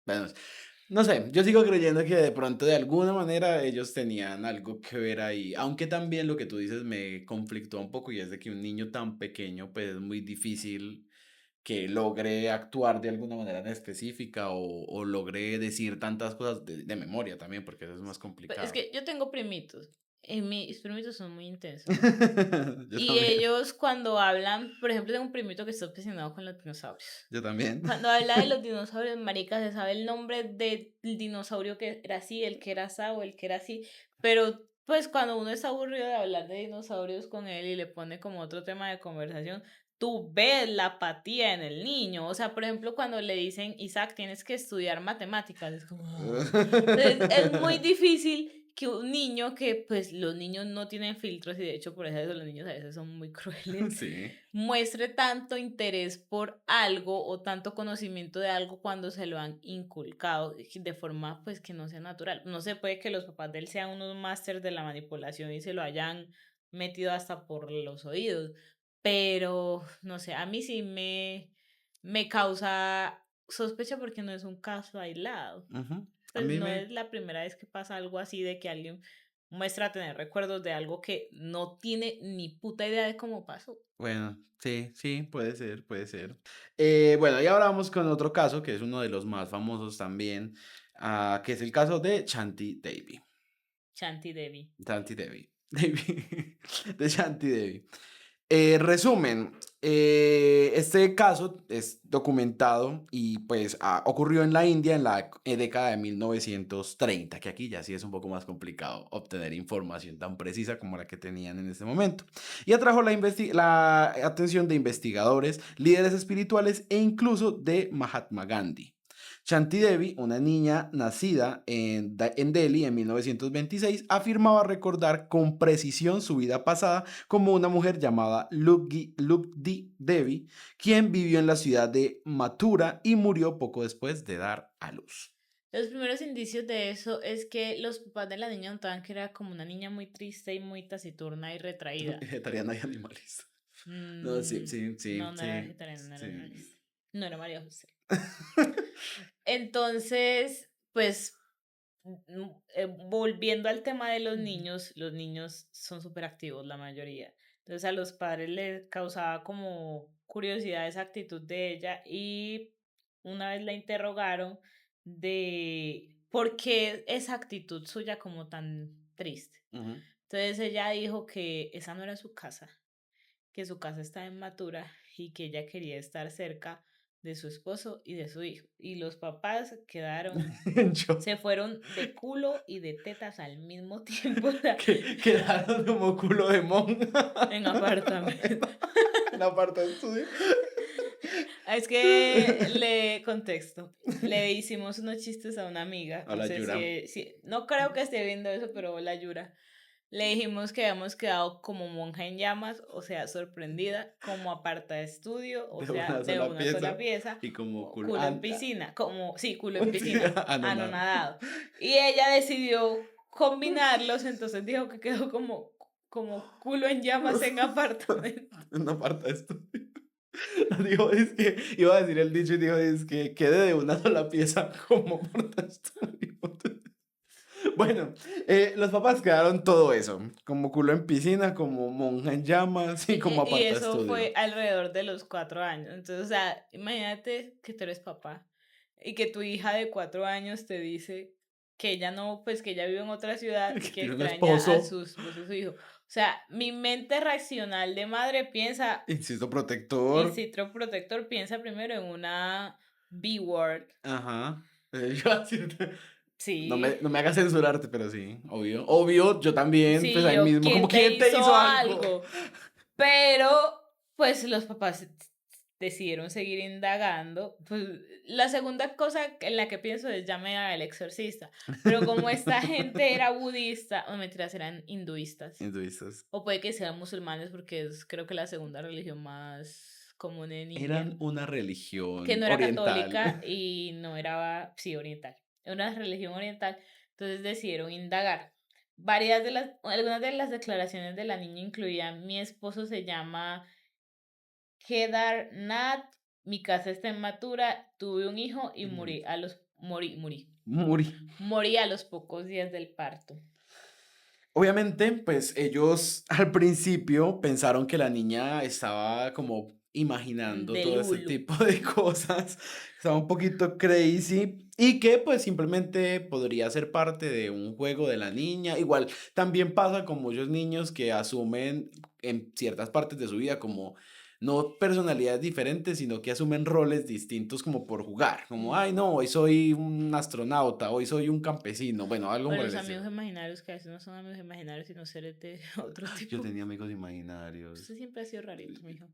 Bueno, no sé, yo sigo creyendo que de pronto de alguna manera ellos tenían algo que ver ahí, aunque también lo que tú dices me conflictúa un poco y es de que un niño tan pequeño pues es muy difícil que logre actuar de alguna manera en específica o logre decir tantas cosas de memoria también, porque eso es más Es complicado. que yo tengo primitos Mis primitos son muy intensos. Yo Y también. ellos cuando hablan, por ejemplo, tengo un primito que está obsesionado con los dinosaurios. Yo también. Cuando habla de los dinosaurios, marica, se sabe el nombre del dinosaurio que era así, el que era así o el que era así. Pero pues cuando uno está aburrido de hablar de dinosaurios con él y le pone como otro tema de conversación, tú ves la apatía en el niño. O sea, por ejemplo, cuando le dicen, Isaac, tienes que estudiar matemáticas, es como... "Ah". Entonces, es muy difícil que un niño que, pues, los niños no tienen filtros y de hecho por eso los niños a veces son muy crueles, Sí. muestre tanto interés por algo o tanto conocimiento de algo cuando se lo han inculcado de forma pues que no sea natural. No se puede que los papás de él sean unos másters de la manipulación y se lo hayan metido hasta por los oídos, pero no sé, a mí sí me causa sospecha porque no es un caso aislado. Ujú. A Pues mí no me... es la primera vez que pasa algo así de que alguien muestra tener recuerdos de algo que no tiene ni puta idea de cómo pasó. Bueno, sí, sí, puede ser, puede ser. Bueno, y ahora vamos con otro caso, que es uno de los más famosos también, que es el caso de Chanti Davy. Chanti Devi. Chanti Davy. Davy. De Chanti Davy. Resumen, este caso es documentado y pues ocurrió en la India en la década de 1930, que aquí ya sí es un poco más complicado obtener información tan precisa como la que tenían en ese momento. Y atrajo la atención de investigadores, líderes espirituales e incluso de Mahatma Gandhi. Shanti Devi, una niña nacida en Delhi en 1926, afirmaba recordar con precisión su vida pasada como una mujer llamada Lugdi Devi, quien vivió en la ciudad de Mathura y murió poco después de dar a luz. Los primeros indicios de eso es que los papás de la niña notaban que era como una niña muy triste y muy taciturna y retraída. Vegetariana y animalista. No, sí, Mm, sí, sí, no, no era sí, vegetariana, no era sí. animalista. No era María José. Entonces, pues, volviendo al tema de los niños son súper activos, la mayoría. Entonces a los padres les causaba como curiosidad esa actitud de ella y una vez la interrogaron de por qué esa actitud suya como tan triste. Ujú. Entonces ella dijo que esa no era su casa, que su casa está en Matura y que ella quería estar cerca de su esposo y de su hijo. Y los papás quedaron, Yo, se fueron de culo y de tetas al mismo tiempo, o sea, que quedaron como culo de mon. en apartamento. En la parte del estudio. Es que le contexto. Le hicimos unos chistes a una amiga. A No la sé Yura. no creo que esté viendo eso, pero la Yura. Le dijimos que habíamos quedado como monja en llamas, o sea, sorprendida, como aparta de estudio, o De sea, una de sola una sola pieza pieza, y como o culo. culo en piscina, como, sí, culo en Sí, piscina, anonado. anonadado. Y ella decidió combinarlos, entonces dijo que quedó como culo en llamas en apartamento. Una parte de esto. Dijo, es que iba a decir el dicho y dijo, es que quede de una sola pieza como parte estudio. Bueno, los papás quedaron todo eso, como culo en piscina, como monja en llamas y como Y aparta eso estudio. fue alrededor de los 4 años. Entonces, o sea, imagínate que tú eres papá y que tu hija de 4 años te dice que ella no, pues que ella vive en otra ciudad y Que que tiene un extraña a esposo, su esposo y su hijo. O sea, mi mente racional de madre piensa, insisto, protector. instinto protector, piensa primero en una B-word. Ajá. Yo iba a decirte, Sí, no me hagas censurarte, pero sí, obvio. Obvio, yo también, pues sí, ahí yo, mismo, como ¿quién te ¿quién te hizo hizo algo? algo? Pero, pues los papás decidieron seguir indagando. Pues, la segunda cosa en la que pienso es llame al exorcista. Pero como esta gente era budista, o mentiras, eran hinduistas. Hinduistas. O puede que sean musulmanes porque es creo que la segunda religión más común en India. Eran una Que religión no era oriental. católica y no era, sí, oriental. Era una religión oriental. Entonces decidieron indagar. Algunas de las declaraciones de la niña incluían, mi esposo se llama Kedar Nath, mi casa está en Mathura, tuve un hijo y Muri. morí a los pocos días del parto. Obviamente, pues ellos al principio pensaron que la niña estaba como imaginando todo ese Delulu. tipo de cosas. Estaba un poquito crazy y que pues simplemente podría ser parte de un juego de la niña. Igual también pasa con muchos niños que asumen en ciertas partes de su vida como no personalidades diferentes, sino que asumen roles distintos como por jugar. Como, ay, no, hoy soy un astronauta, hoy soy un campesino. Bueno, algo O por el los estilo. amigos imaginarios, que a veces no son amigos imaginarios, sino seres de otro Yo tipo. tenía amigos imaginarios. Usted siempre ha sido rarito, mijo.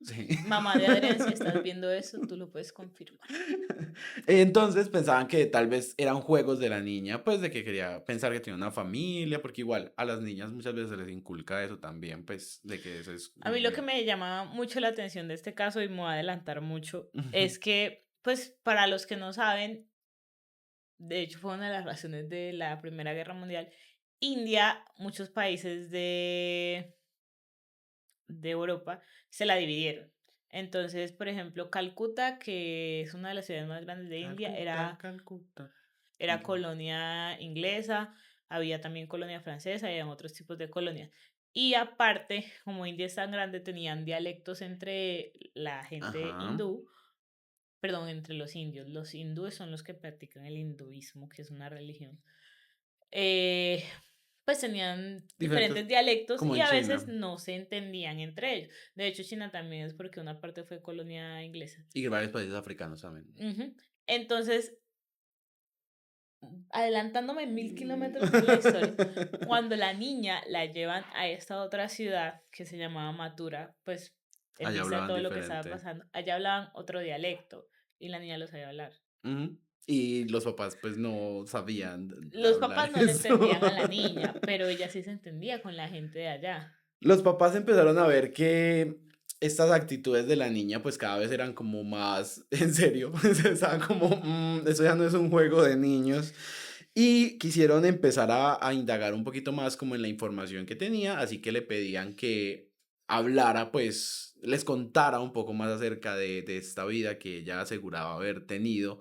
Sí. Mamá de Adrián, si estás viendo eso, tú lo puedes confirmar. Entonces pensaban que tal vez eran juegos de la niña, pues de que quería pensar que tenía una familia, porque igual a las niñas muchas veces se les inculca eso también, pues de que eso es A como mí lo que muy... me llamaba mucho la atención de este caso, y me voy a adelantar mucho, es que, pues, para los que no saben, de hecho fue una de las razones de la Primera Guerra Mundial, India, muchos países de Europa se la dividieron. Entonces, por ejemplo, Calcuta, que es una de las ciudades más grandes de India, Calcuta, Calcuta. era Ok. colonia inglesa, había también colonia francesa y había otros tipos de colonias. Y aparte, como India es tan grande, tenían dialectos entre la gente Ajá. hindú, perdón, entre los indios. Los hindúes son los que practican el hinduismo, que es una religión. Eh, pues tenían Diferentes, diferentes dialectos como y en a China veces no se entendían entre ellos. De hecho, China también es porque una parte fue colonia inglesa. y varios países africanos también. Ujú. Entonces, adelantándome 1000 kilómetros en la historia, cuando la niña la llevan a esta otra ciudad que se llamaba Mathura, pues en Allá vista de hablaban todo lo que estaba diferente. pasando, allá hablaban otro dialecto y la niña lo sabía hablar. Ujú. Y los papás pues no sabían Los hablar papás no le entendían a la eso. niña, pero ella sí se entendía con la gente de allá. Los papás empezaron a ver que estas actitudes de la niña pues cada vez eran como más en serio, pues estaban como, eso ya no es un juego de niños y quisieron empezar a indagar un poquito más como en la información que tenía, así que le pedían que hablara pues, les contara un poco más acerca de esta vida que ella aseguraba haber tenido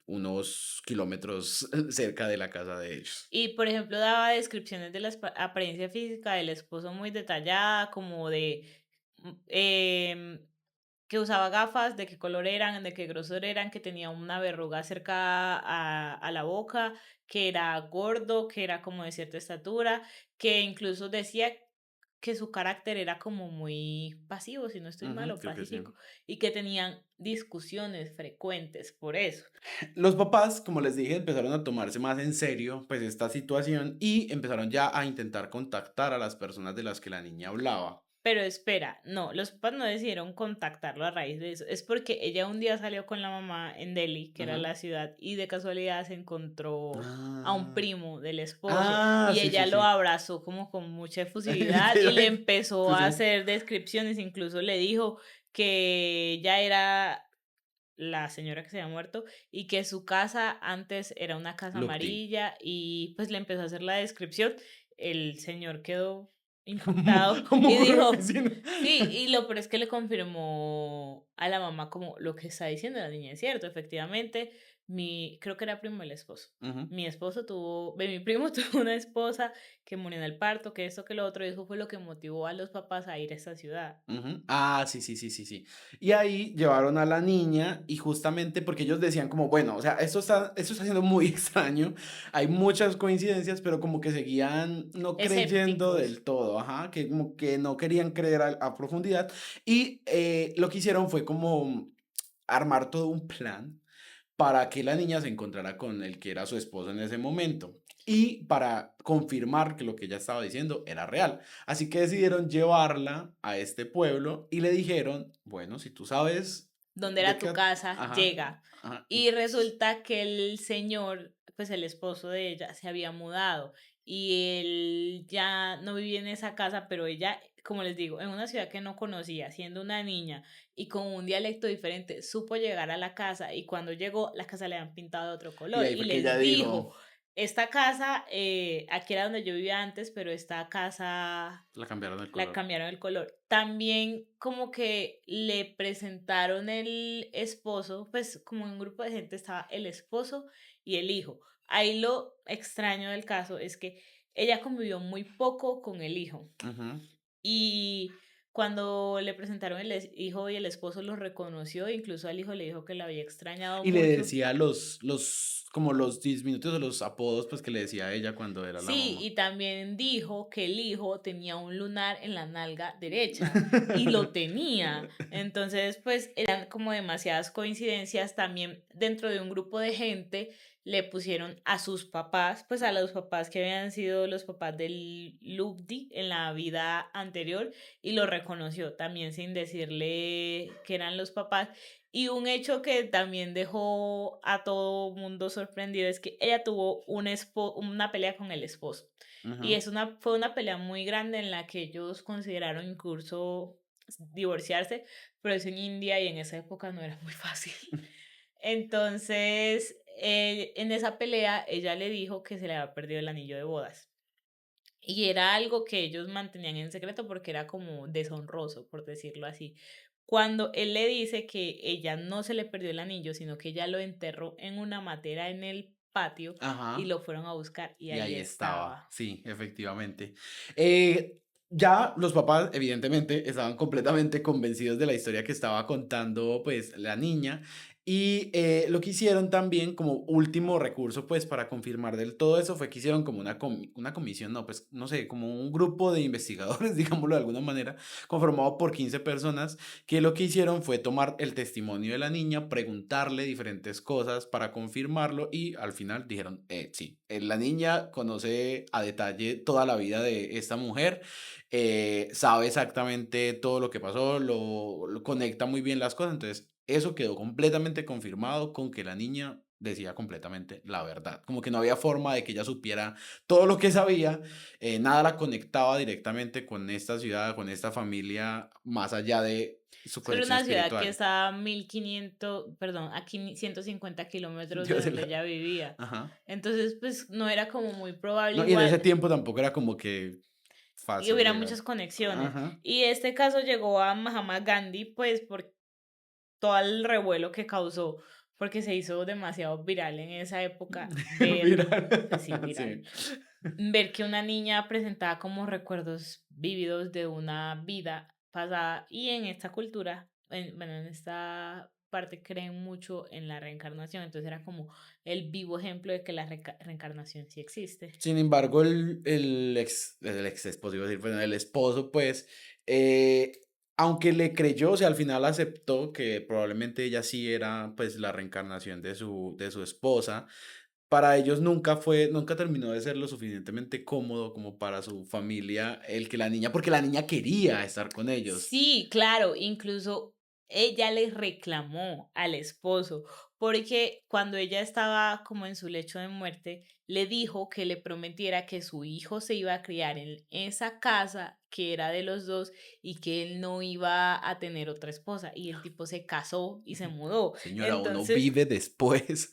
unos kilómetros cerca de la casa de ellos. Y, por ejemplo, daba descripciones de la apariencia física del esposo muy detallada, como de que usaba gafas, de qué color eran, de qué grosor eran, que tenía una verruga cerca a la boca, que era gordo, que era como de cierta estatura, que incluso decía que su carácter era como muy pasivo, si no estoy mal, Ujú, o creo que sí. pacífico, y que tenían discusiones frecuentes por eso. Los papás, como les dije, empezaron a tomarse más en serio pues esta situación y empezaron ya a intentar contactar a las personas de las que la niña hablaba. Pero espera, no, los papás no decidieron contactarlo a raíz de eso. Es porque ella un día salió con la mamá en Delhi, que era Ujú. la ciudad, y de casualidad se encontró a un Ah, primo del esposo ah, y sí, sí, ella lo sí. abrazó como con mucha efusividad y le empezó Sí, a sí. hacer descripciones, incluso le dijo que ella era la señora que se había muerto y que su casa antes era una casa Lupti. amarilla y pues le empezó a hacer la descripción. El señor quedó Como, impactado como y con el dijo, vecino. sí, y lo peor es que le confirmó a la mamá como lo que está diciendo la niña es cierto, efectivamente, creo que era primo del esposo. Ujú. Mi primo tuvo una esposa que murió en el parto, que esto, que lo otro, y eso fue lo que motivó a los papás a ir a esta ciudad. Ujú. Ah, sí, sí, sí, sí, sí. Y ahí llevaron a la niña y justamente porque ellos decían como, bueno, o sea, esto está siendo muy extraño, hay muchas coincidencias, pero como que seguían no creyendo Escépticos. del todo, ajá, que como que no querían creer a profundidad y lo que hicieron fue como armar todo un plan para que la niña se encontrara con el que era su esposo en ese momento y para confirmar que lo que ella estaba diciendo era real. Así que decidieron llevarla a este pueblo y le dijeron, bueno, si tú sabes Donde de era tu qué... casa, Ajá, llega. ajá. Y resulta que el señor, pues el esposo de ella, se había mudado y él ya no vivía en esa casa, pero ella, como les digo, en una ciudad que no conocía, siendo una niña y con un dialecto diferente, supo llegar a la casa y cuando llegó, la casa le habían pintado de otro Y color ahí y fue que ella les dijo, dijo, esta casa, aquí era donde yo vivía antes, pero esta casa la cambiaron el la color. cambiaron el color. También como que le presentaron el esposo, pues como en un grupo de gente estaba el esposo y el hijo. Ahí lo extraño del caso es que ella convivió muy poco con el hijo Ujú. y cuando le presentaron hijo y el esposo lo reconoció, incluso al hijo le dijo que lo había extrañado Y le mucho. decía como los diminutos o los apodos pues que le decía a ella cuando era la Sí, mamá. y también dijo que el hijo tenía un lunar en la nalga derecha y lo tenía. Entonces, pues eran como demasiadas coincidencias. También dentro de un grupo de gente le pusieron a sus papás, pues a los papás que habían sido los papás del Lubdi en la vida anterior y lo reconoció también sin decirle que eran los papás. Y un hecho que también dejó a todo mundo sorprendido es que ella tuvo una pelea con el esposo. Y Ajá. fue una pelea muy grande en la que ellos consideraron incluso divorciarse, pero es en India y en esa época no era muy fácil. Entonces, en esa pelea, ella le dijo que se le había perdido el anillo de bodas. Y era algo que ellos mantenían en secreto porque era como deshonroso, por decirlo así. Cuando él le dice que ella no se le perdió el anillo, sino que ella lo enterró en una matera en el patio y Ajá. lo fueron a buscar y Y ahí ahí estaba, estaba. sí, efectivamente. Ya los papás, evidentemente, estaban completamente convencidos de la historia que estaba contando, pues, la niña. Y lo que hicieron también como último recurso, pues, para confirmar del todo eso, fue que hicieron como una comisión, no, pues, no sé, como un grupo de investigadores, digámoslo de alguna manera, conformado por 15 personas, que lo que hicieron fue tomar el testimonio de la niña, preguntarle diferentes cosas para confirmarlo y al final dijeron, sí, la niña conoce a detalle toda la vida de esta mujer, sabe exactamente todo lo que pasó, lo conecta muy bien las cosas, entonces eso quedó completamente confirmado con que la niña decía completamente la verdad, como que no había forma de que ella supiera todo lo que sabía, nada la conectaba directamente con esta ciudad, con esta familia, más allá de su Es que era conexión una ciudad que espiritual. está a 1500, perdón, a 150 kilómetros de Dios de donde la... ella vivía. Ajá. Entonces, pues no era como muy probable No, y en ese igual tiempo tampoco era como que y fácil hubiera llegar. muchas conexiones. Ajá. Y este caso llegó a Mahatma Gandhi, pues por todo el revuelo que causó, porque se hizo demasiado viral en esa época ver, Viral. pues sí, viral, Sí. ver que una niña presentaba como recuerdos vívidos de una vida pasada y en esta cultura, bueno, en esta parte creen mucho en la reencarnación, entonces era como el vivo ejemplo de que la reencarnación sí existe. Sin embargo, el ex esposo, iba a decir, bueno, el esposo, pues, eh, aunque le creyó, o sea, al final aceptó que probablemente ella sí era, pues, la reencarnación de su esposa. Para ellos nunca terminó de ser lo suficientemente cómodo como para su familia el que la niña, porque la niña quería estar con ellos. Sí, claro, incluso ella le reclamó al esposo, porque cuando ella estaba como en su lecho de muerte, le dijo que le prometiera que su hijo se iba a criar en esa casa que era de los dos y que él no iba a tener otra esposa. Y el tipo se casó y se mudó. Señora, uno Entonces, vive después.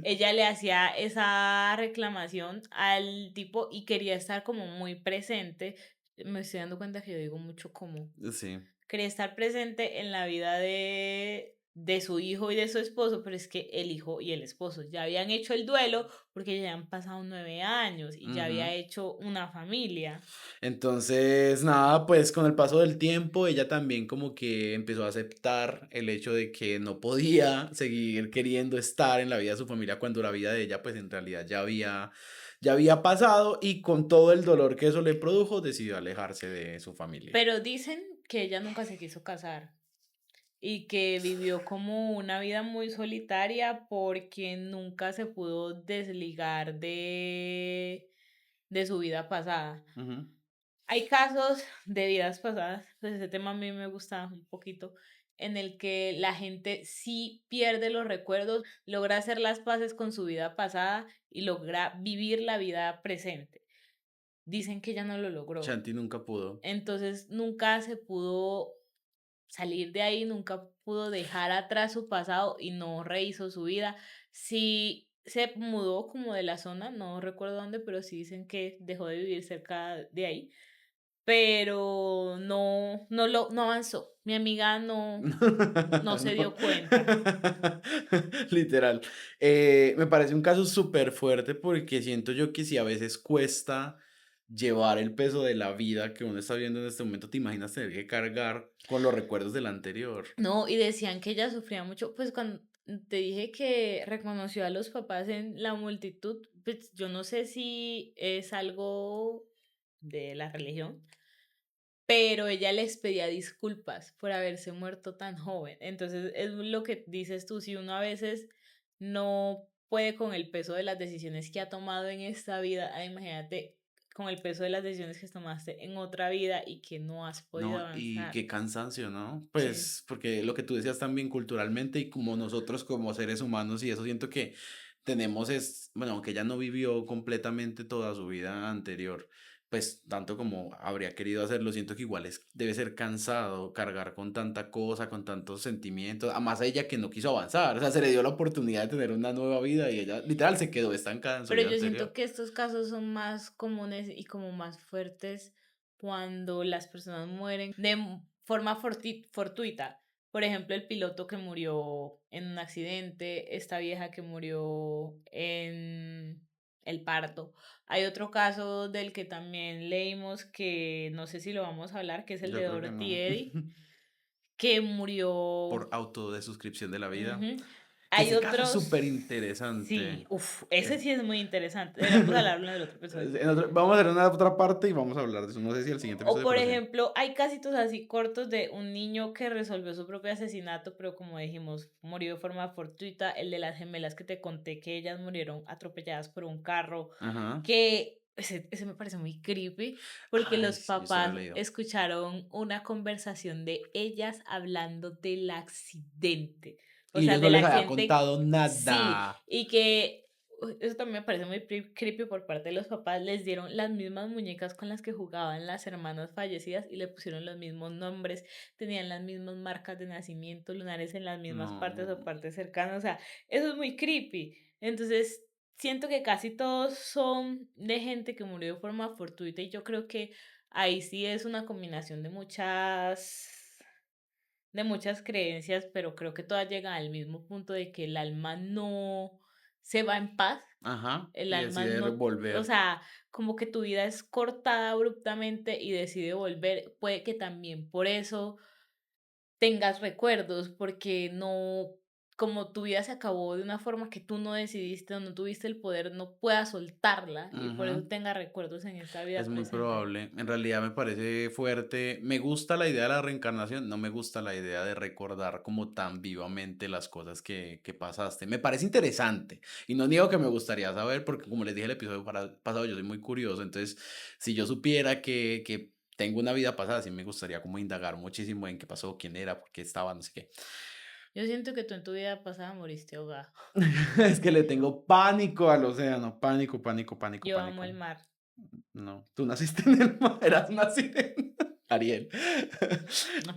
ella le hacía esa reclamación al tipo y quería estar como muy presente. Me estoy dando cuenta que yo digo mucho como Sí. quería estar presente en la vida de su hijo y de su esposo, pero es que el hijo y el esposo ya habían hecho el duelo porque ya han pasado 9 años y ya Ujú. había hecho una familia. Entonces, nada, pues con el paso del tiempo ella también como que empezó a aceptar el hecho de que no podía seguir queriendo estar en la vida de su familia cuando la vida de ella pues en realidad ya había pasado y con todo el dolor que eso le produjo decidió alejarse de su familia. Pero dicen que ella nunca se quiso casar y que vivió como una vida muy solitaria porque nunca se pudo desligar de su vida pasada. Ujú. Hay casos de vidas pasadas, pues ese tema a mí me gusta un poquito, en el que la gente sí pierde los recuerdos, logra hacer las paces con su vida pasada y logra vivir la vida presente. Dicen que ella no lo logró. Shanti nunca pudo. Entonces nunca se pudo salir de ahí, nunca pudo dejar atrás su pasado y no rehizo su vida. Sí se mudó como de la zona, no recuerdo dónde, pero sí dicen que dejó de vivir cerca de ahí, pero no avanzó. Mi amiga no se No. dio cuenta. Literal. Me parece un caso súper fuerte porque siento yo que sí a veces cuesta llevar el peso de la vida que uno está viendo en este momento, te imaginas tener que cargar con los recuerdos del anterior. No, y decían que ella sufría mucho, pues cuando te dije que reconoció a los papás en la multitud, pues yo no sé si es algo de la religión, pero ella les pedía disculpas por haberse muerto tan joven. Entonces es lo que dices tú, si uno a veces no puede con el peso de las decisiones que ha tomado en esta vida, imagínate con el peso de las decisiones que tomaste en otra vida y que no has podido No, y avanzar. qué cansancio, ¿no? Sí. Pues porque lo que tú decías también culturalmente y como nosotros como seres humanos y eso siento que tenemos es, bueno, aunque ella no vivió completamente toda su vida anterior, pues tanto como habría querido hacerlo, siento que igual es, debe ser cansado cargar con tanta cosa, con tantos sentimientos, además a ella que no quiso avanzar, o sea, se le dio la oportunidad de tener una nueva vida y ella literal se quedó estancada en su Pero vida yo siento anterior. que estos casos son más comunes y como más fuertes cuando las personas mueren de forma fortuita. Por ejemplo, el piloto que murió en un accidente, esta vieja que murió en el parto. Hay otro caso del que también leímos que no sé si lo vamos a hablar, que es el de Yo creo que Dorothy no. Eddy, que Por murió. auto de suscripción de la vida. Ujú. Que Hay ese caso es otros, súper sí, interesante. uff, ese Eh, sí es muy interesante. Deberíamos hablarlo en el otro episodio. Vamos a hacer una otra parte y vamos a hablar de eso. No sé si el siguiente O episodio, por pero sí. ejemplo, hay casitos así cortos de un niño que resolvió su propio asesinato, pero como dijimos, murió de forma fortuita. El de las gemelas que te conté que ellas murieron atropelladas por un carro, Ajá. que ese me parece muy creepy, porque Ay, los sí, eso lo he papás leído. escucharon una conversación de ellas hablando del accidente. O Y sea, ellos no del les había accidente, contado sí, nada. y que eso también me parece muy creepy por parte de los papás. Les dieron las mismas muñecas con las que jugaban las hermanas fallecidas y le pusieron los mismos nombres, tenían las mismas marcas de nacimiento, lunares en las mismas partes o No. partes cercanas. O sea, eso es muy creepy. Entonces, siento que casi todos son de gente que murió de forma fortuita y yo creo que ahí sí es una combinación de muchas creencias, pero creo que todas llegan al mismo punto de que el alma no se va en paz, Ajá. el Y alma decide no, o volver. sea, como que tu vida es cortada abruptamente y decide volver, puede que también por eso tengas recuerdos, porque no, como tu vida se acabó de una forma que tú no decidiste o no tuviste el poder, no puedas soltarla y por eso Ujú. tengas recuerdos en esta Es vida muy presente. probable. En realidad me parece fuerte. Me gusta la idea de la reencarnación, no me gusta la idea de recordar como tan vivamente las cosas que pasaste. Me parece interesante y no niego que me gustaría saber porque como les dije el episodio pasado, yo soy muy curioso. Entonces, si yo supiera que tengo una vida pasada, sí me gustaría como indagar muchísimo en qué pasó, quién era, por qué estaba, no sé qué. Yo siento que tú en tu vida pasada moriste ahogado. Es que le tengo pánico al océano, pánico, pánico, pánico, Yo amo pánico. el mar. No, tú naciste en el mar, eras una sirena. Ariel.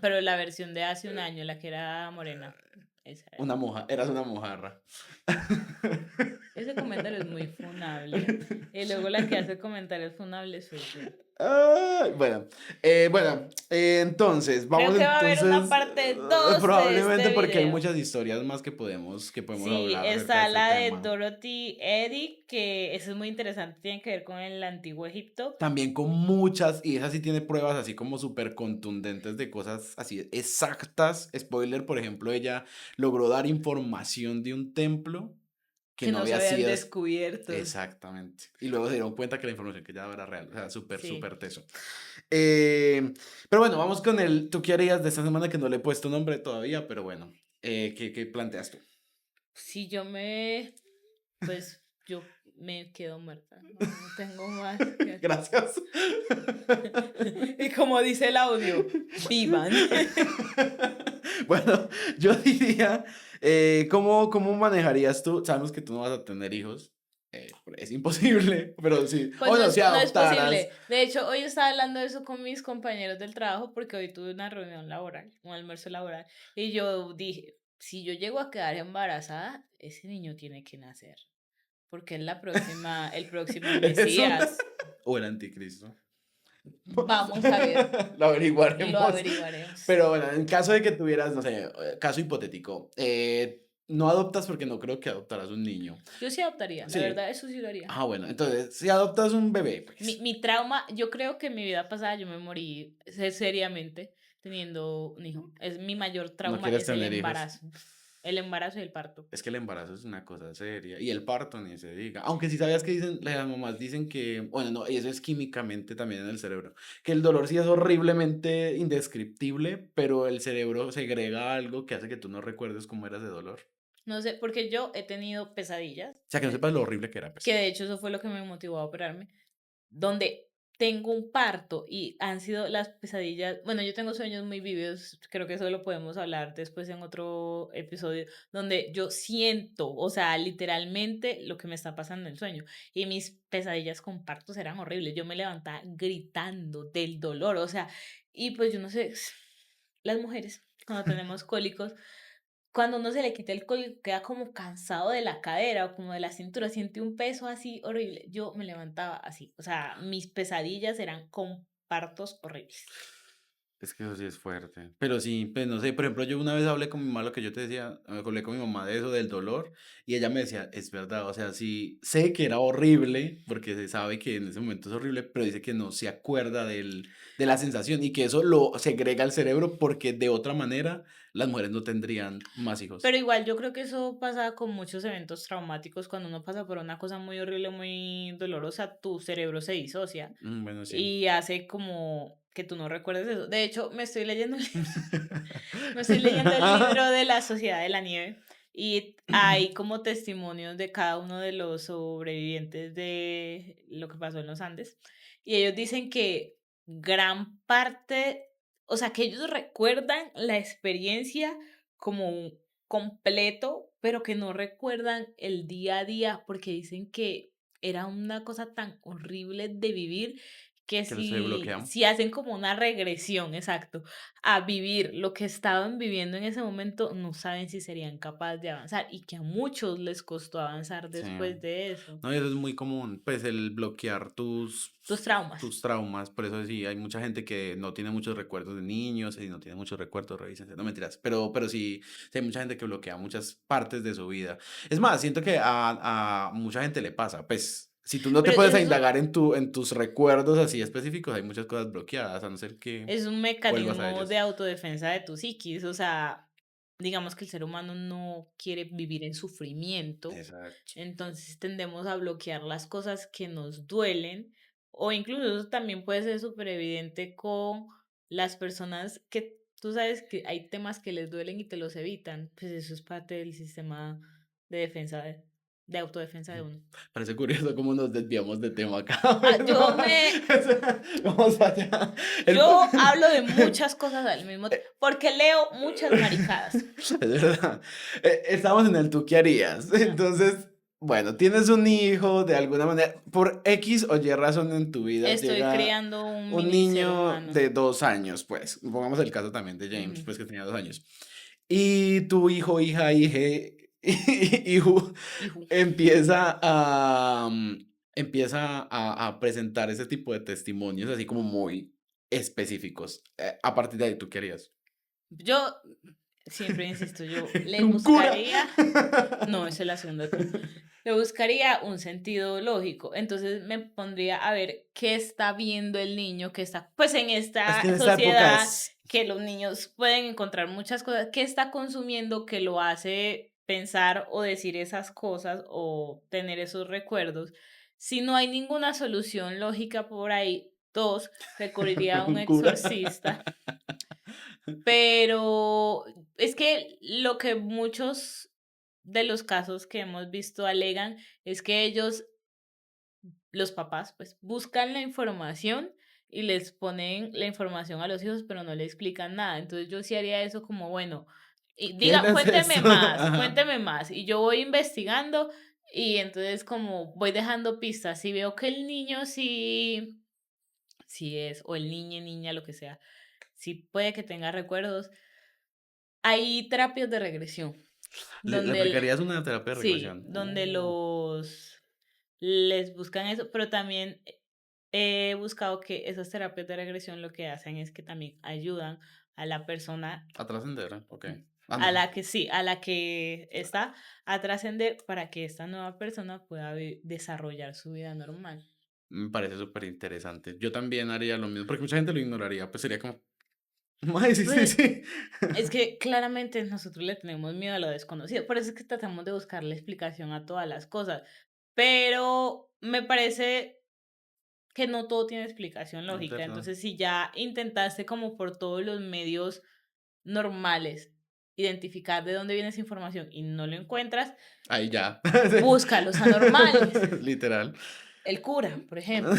Pero la versión de hace un año, la que era morena, esa era. Eras una mojarra. Ese comentario es muy funable. Y luego la que hace comentarios funables soy yo. Ay, bueno, entonces, Creo vamos que va a haber una entonces, parte 2 de probablemente este porque hay video. muchas historias más que podemos Sí, hablar acerca de está este la de tema. Dorothy Eddy, que eso es muy interesante, tiene que ver con el antiguo Egipto. También con muchas, y esa sí tiene pruebas así como súper contundentes de cosas así exactas. Spoiler, por ejemplo, ella logró dar información de un templo que Que no no se había habían sido descubierto. exactamente. Y luego se dieron cuenta que la información que ella daba era real. O sea, súper, Sí. súper teso. Eh, pero bueno, vamos con el ¿tú qué harías de esta semana que no le he puesto nombre todavía? Pero bueno, ¿qué planteas tú? Si yo me, pues yo me quedo muerta, no tengo más que hacer. Gracias. Y como dice el audio, vivan. Bueno, yo diría, ¿cómo manejarías tú? Sabemos que tú no vas a tener hijos, es imposible, pero sí. Pues O no no, si es, no es adoptaras, posible. De hecho, hoy estaba hablando de eso con mis compañeros del trabajo porque hoy tuve una reunión laboral, un almuerzo laboral, y yo dije, si yo llego a quedar embarazada, ese niño tiene que nacer, porque es el próximo es un... Mesías. o el anticristo. Vamos a ver, Lo lo averiguaremos. averiguaremos. Pero bueno, en caso de que tuvieras, no sé, caso hipotético, no adoptas porque no creo que adoptarás un niño. Yo sí adoptaría, la Sí. verdad, eso sí lo haría. Ah, bueno, entonces, si adoptas un bebé, Mi, pues. mi trauma, yo creo que en mi vida pasada yo me morí seriamente teniendo un hijo. Es mi mayor No trauma, quieres es tener hijos. el embarazo y el parto. Es que el embarazo es una cosa seria. Y el parto ni se diga. Aunque si sabías que dicen, las mamás dicen que, bueno, no, y eso es químicamente también en el cerebro. Que el dolor sí es horriblemente indescriptible, pero el cerebro segrega algo que hace que tú no recuerdes cómo eras de dolor. No sé, porque yo he tenido pesadillas, O sea, que no sepas lo horrible que era, que pues. de hecho eso fue lo que me motivó a operarme, donde tengo un parto y han sido las pesadillas, bueno, yo tengo sueños muy vívidos, creo que eso lo podemos hablar después en otro episodio, donde yo siento, o sea, literalmente lo que me está pasando en el sueño. Y mis pesadillas con partos eran horribles, yo me levantaba gritando del dolor, o sea, y pues yo no sé, las mujeres, cuando tenemos cólicos, cuando uno se le quita el cólico, queda como cansado de la cadera o como de la cintura, siente un peso así horrible. Yo me levantaba así, o sea, mis pesadillas eran con partos horribles. Es que eso sí es fuerte. Pero sí, pues no sé, por ejemplo, yo una vez hablé con mi mamá, lo que yo te decía, hablé con mi mamá de eso, del dolor, y ella me decía, es verdad, o sea, sí, sé que era horrible, porque se sabe que en ese momento es horrible, pero dice que no se acuerda de la sensación y que eso lo segrega el cerebro porque de otra manera las mujeres no tendrían más hijos. Pero igual yo creo que eso pasa con muchos eventos traumáticos, cuando uno pasa por una cosa muy horrible, muy dolorosa, tu cerebro se disocia Bueno, sí. y hace como que tú no recuerdes eso. De hecho, me estoy leyendo el libro de la Sociedad de la Nieve y hay como testimonios de cada uno de los sobrevivientes de lo que pasó en los Andes. Y ellos dicen que gran parte, o sea, que ellos recuerdan la experiencia como un completo, pero que no recuerdan el día a día porque dicen que era una cosa tan horrible de vivir que Que se bloquean. si hacen como una regresión, exacto, a vivir lo que estaban viviendo en ese momento, no saben si serían capaces de avanzar y que a muchos les costó avanzar Sí. después de eso. No, y eso es muy común, pues el bloquear Tus traumas. tus traumas, por eso sí, hay mucha gente que no tiene muchos recuerdos de niños y no tiene muchos recuerdos, revísense, no mentiras, pero sí, sí hay mucha gente que bloquea muchas partes de su vida. Es más, siento que a mucha gente le pasa, pues si tú no te Pero puedes a eso indagar en tus recuerdos así específicos, hay muchas cosas bloqueadas, a no ser que es un vuelvas a mecanismo de ellas. autodefensa de tu psiquis, o sea, digamos que el ser humano no quiere vivir en sufrimiento, Exacto. entonces tendemos a bloquear las cosas que nos duelen, o incluso eso también puede ser súper evidente con las personas que tú sabes que hay temas que les duelen y te los evitan, pues eso es parte del sistema de defensa, de autodefensa de uno. Parece curioso cómo nos desviamos de tema acá. Ah, Vamos allá. El pu- yo hablo de muchas cosas al mismo tiempo, porque leo muchas maricadas. Es verdad. Estamos en el tú qué harías. Ah, Entonces, bueno, tienes un hijo de alguna manera, por X o Y razón en tu vida, estoy llega criando un un mini ser niño humano. de 2 años, pues, pongamos el caso también de James, Ujú, pues que tenía 2 años. Y tu hijo, hija, hije, hijo, hijo. empieza a presentar ese tipo de testimonios así como muy específicos. A partir de ahí, ¿tú qué harías? Yo siempre insisto, yo le Un cura. buscaría, no, esa es la segunda etapa, le buscaría un sentido lógico. Entonces me pondría a ver qué está viendo el niño, que está, pues en Es que en esta esta época sociedad es... que los niños pueden encontrar muchas cosas, qué está consumiendo que lo hace pensar o decir esas cosas o tener esos recuerdos. Si no hay ninguna solución lógica por ahí, dos, recurriría a un un cura. exorcista, pero es que lo que muchos de los casos que hemos visto alegan es que ellos, los papás, pues buscan la información y les ponen la información a los hijos, pero no le explican nada. Entonces yo sí haría eso como, bueno, y ¿Quién diga, es esto? Ajá. cuénteme más. Y yo voy investigando y entonces como voy dejando pistas. Si veo que el niño sí es, o el niño, niña, lo que sea, sí puede que tenga recuerdos. Hay terapias de regresión, ¿Le donde aplicarías una terapia de sí, regresión? donde les buscan eso, pero también he buscado que esas terapias de regresión lo que hacen es que también ayudan a la persona, A trascender, ok. a la que sí, a la que está a trascender para que esta nueva persona pueda desarrollar su vida normal. Me parece súper interesante. Yo también haría lo mismo, porque mucha gente lo ignoraría, pues sería como, "Mae, sí, sí, Pues, sí". es que claramente nosotros le tenemos miedo a lo desconocido, por eso es que tratamos de buscarle explicación a todas las cosas, pero me parece que no todo tiene explicación Es lógica, verdad. entonces si ya intentaste como por todos los medios normales identificar de dónde viene esa información y no lo encuentras, Ahí ya. busca los anormales. Literal. El cura, por ejemplo.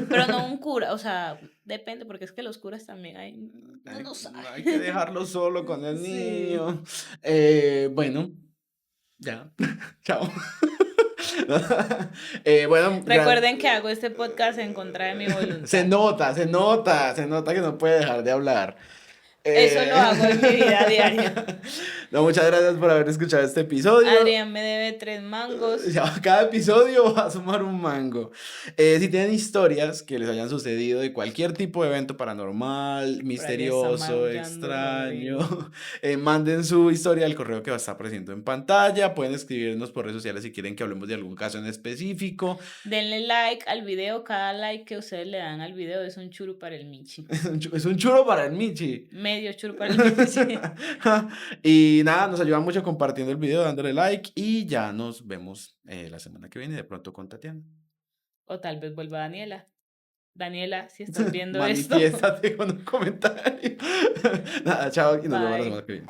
Pero no un cura, o sea, depende, porque es que los curas también hay, uno Hay, no sabe. hay que dejarlo solo con el Sí. niño. Bueno, ya. Chao. Bueno, Recuerden que hago este podcast en contra de mi se voluntad. nota, se nota, se nota que no puede dejar de hablar. Eso lo hago en mi vida diaria. No, muchas gracias por haber escuchado este episodio. Adrián me debe 3 mangos. Ya cada episodio va a sumar un mango. Si tienen historias que les hayan sucedido de cualquier tipo de evento paranormal, Por ahí está misterioso, maullando extraño, Rodrigo. manden su historia al correo que va a estar apareciendo en pantalla. Pueden escribirnos por redes sociales si quieren que hablemos de algún caso en específico. Denle like al video. Cada like que ustedes le dan al video es un churu para el Michi. Es un churo para el Michi. Medio churu para el Michi. Y nada, nos ayuda mucho compartiendo el video, dándole like y ya nos vemos la semana que viene de pronto con Tatiana. O tal vez vuelva Daniela. Daniela, si estás viendo esto. Manifiéstate con un comentario. Nada, chao y nos vemos la Bye. semana que viene.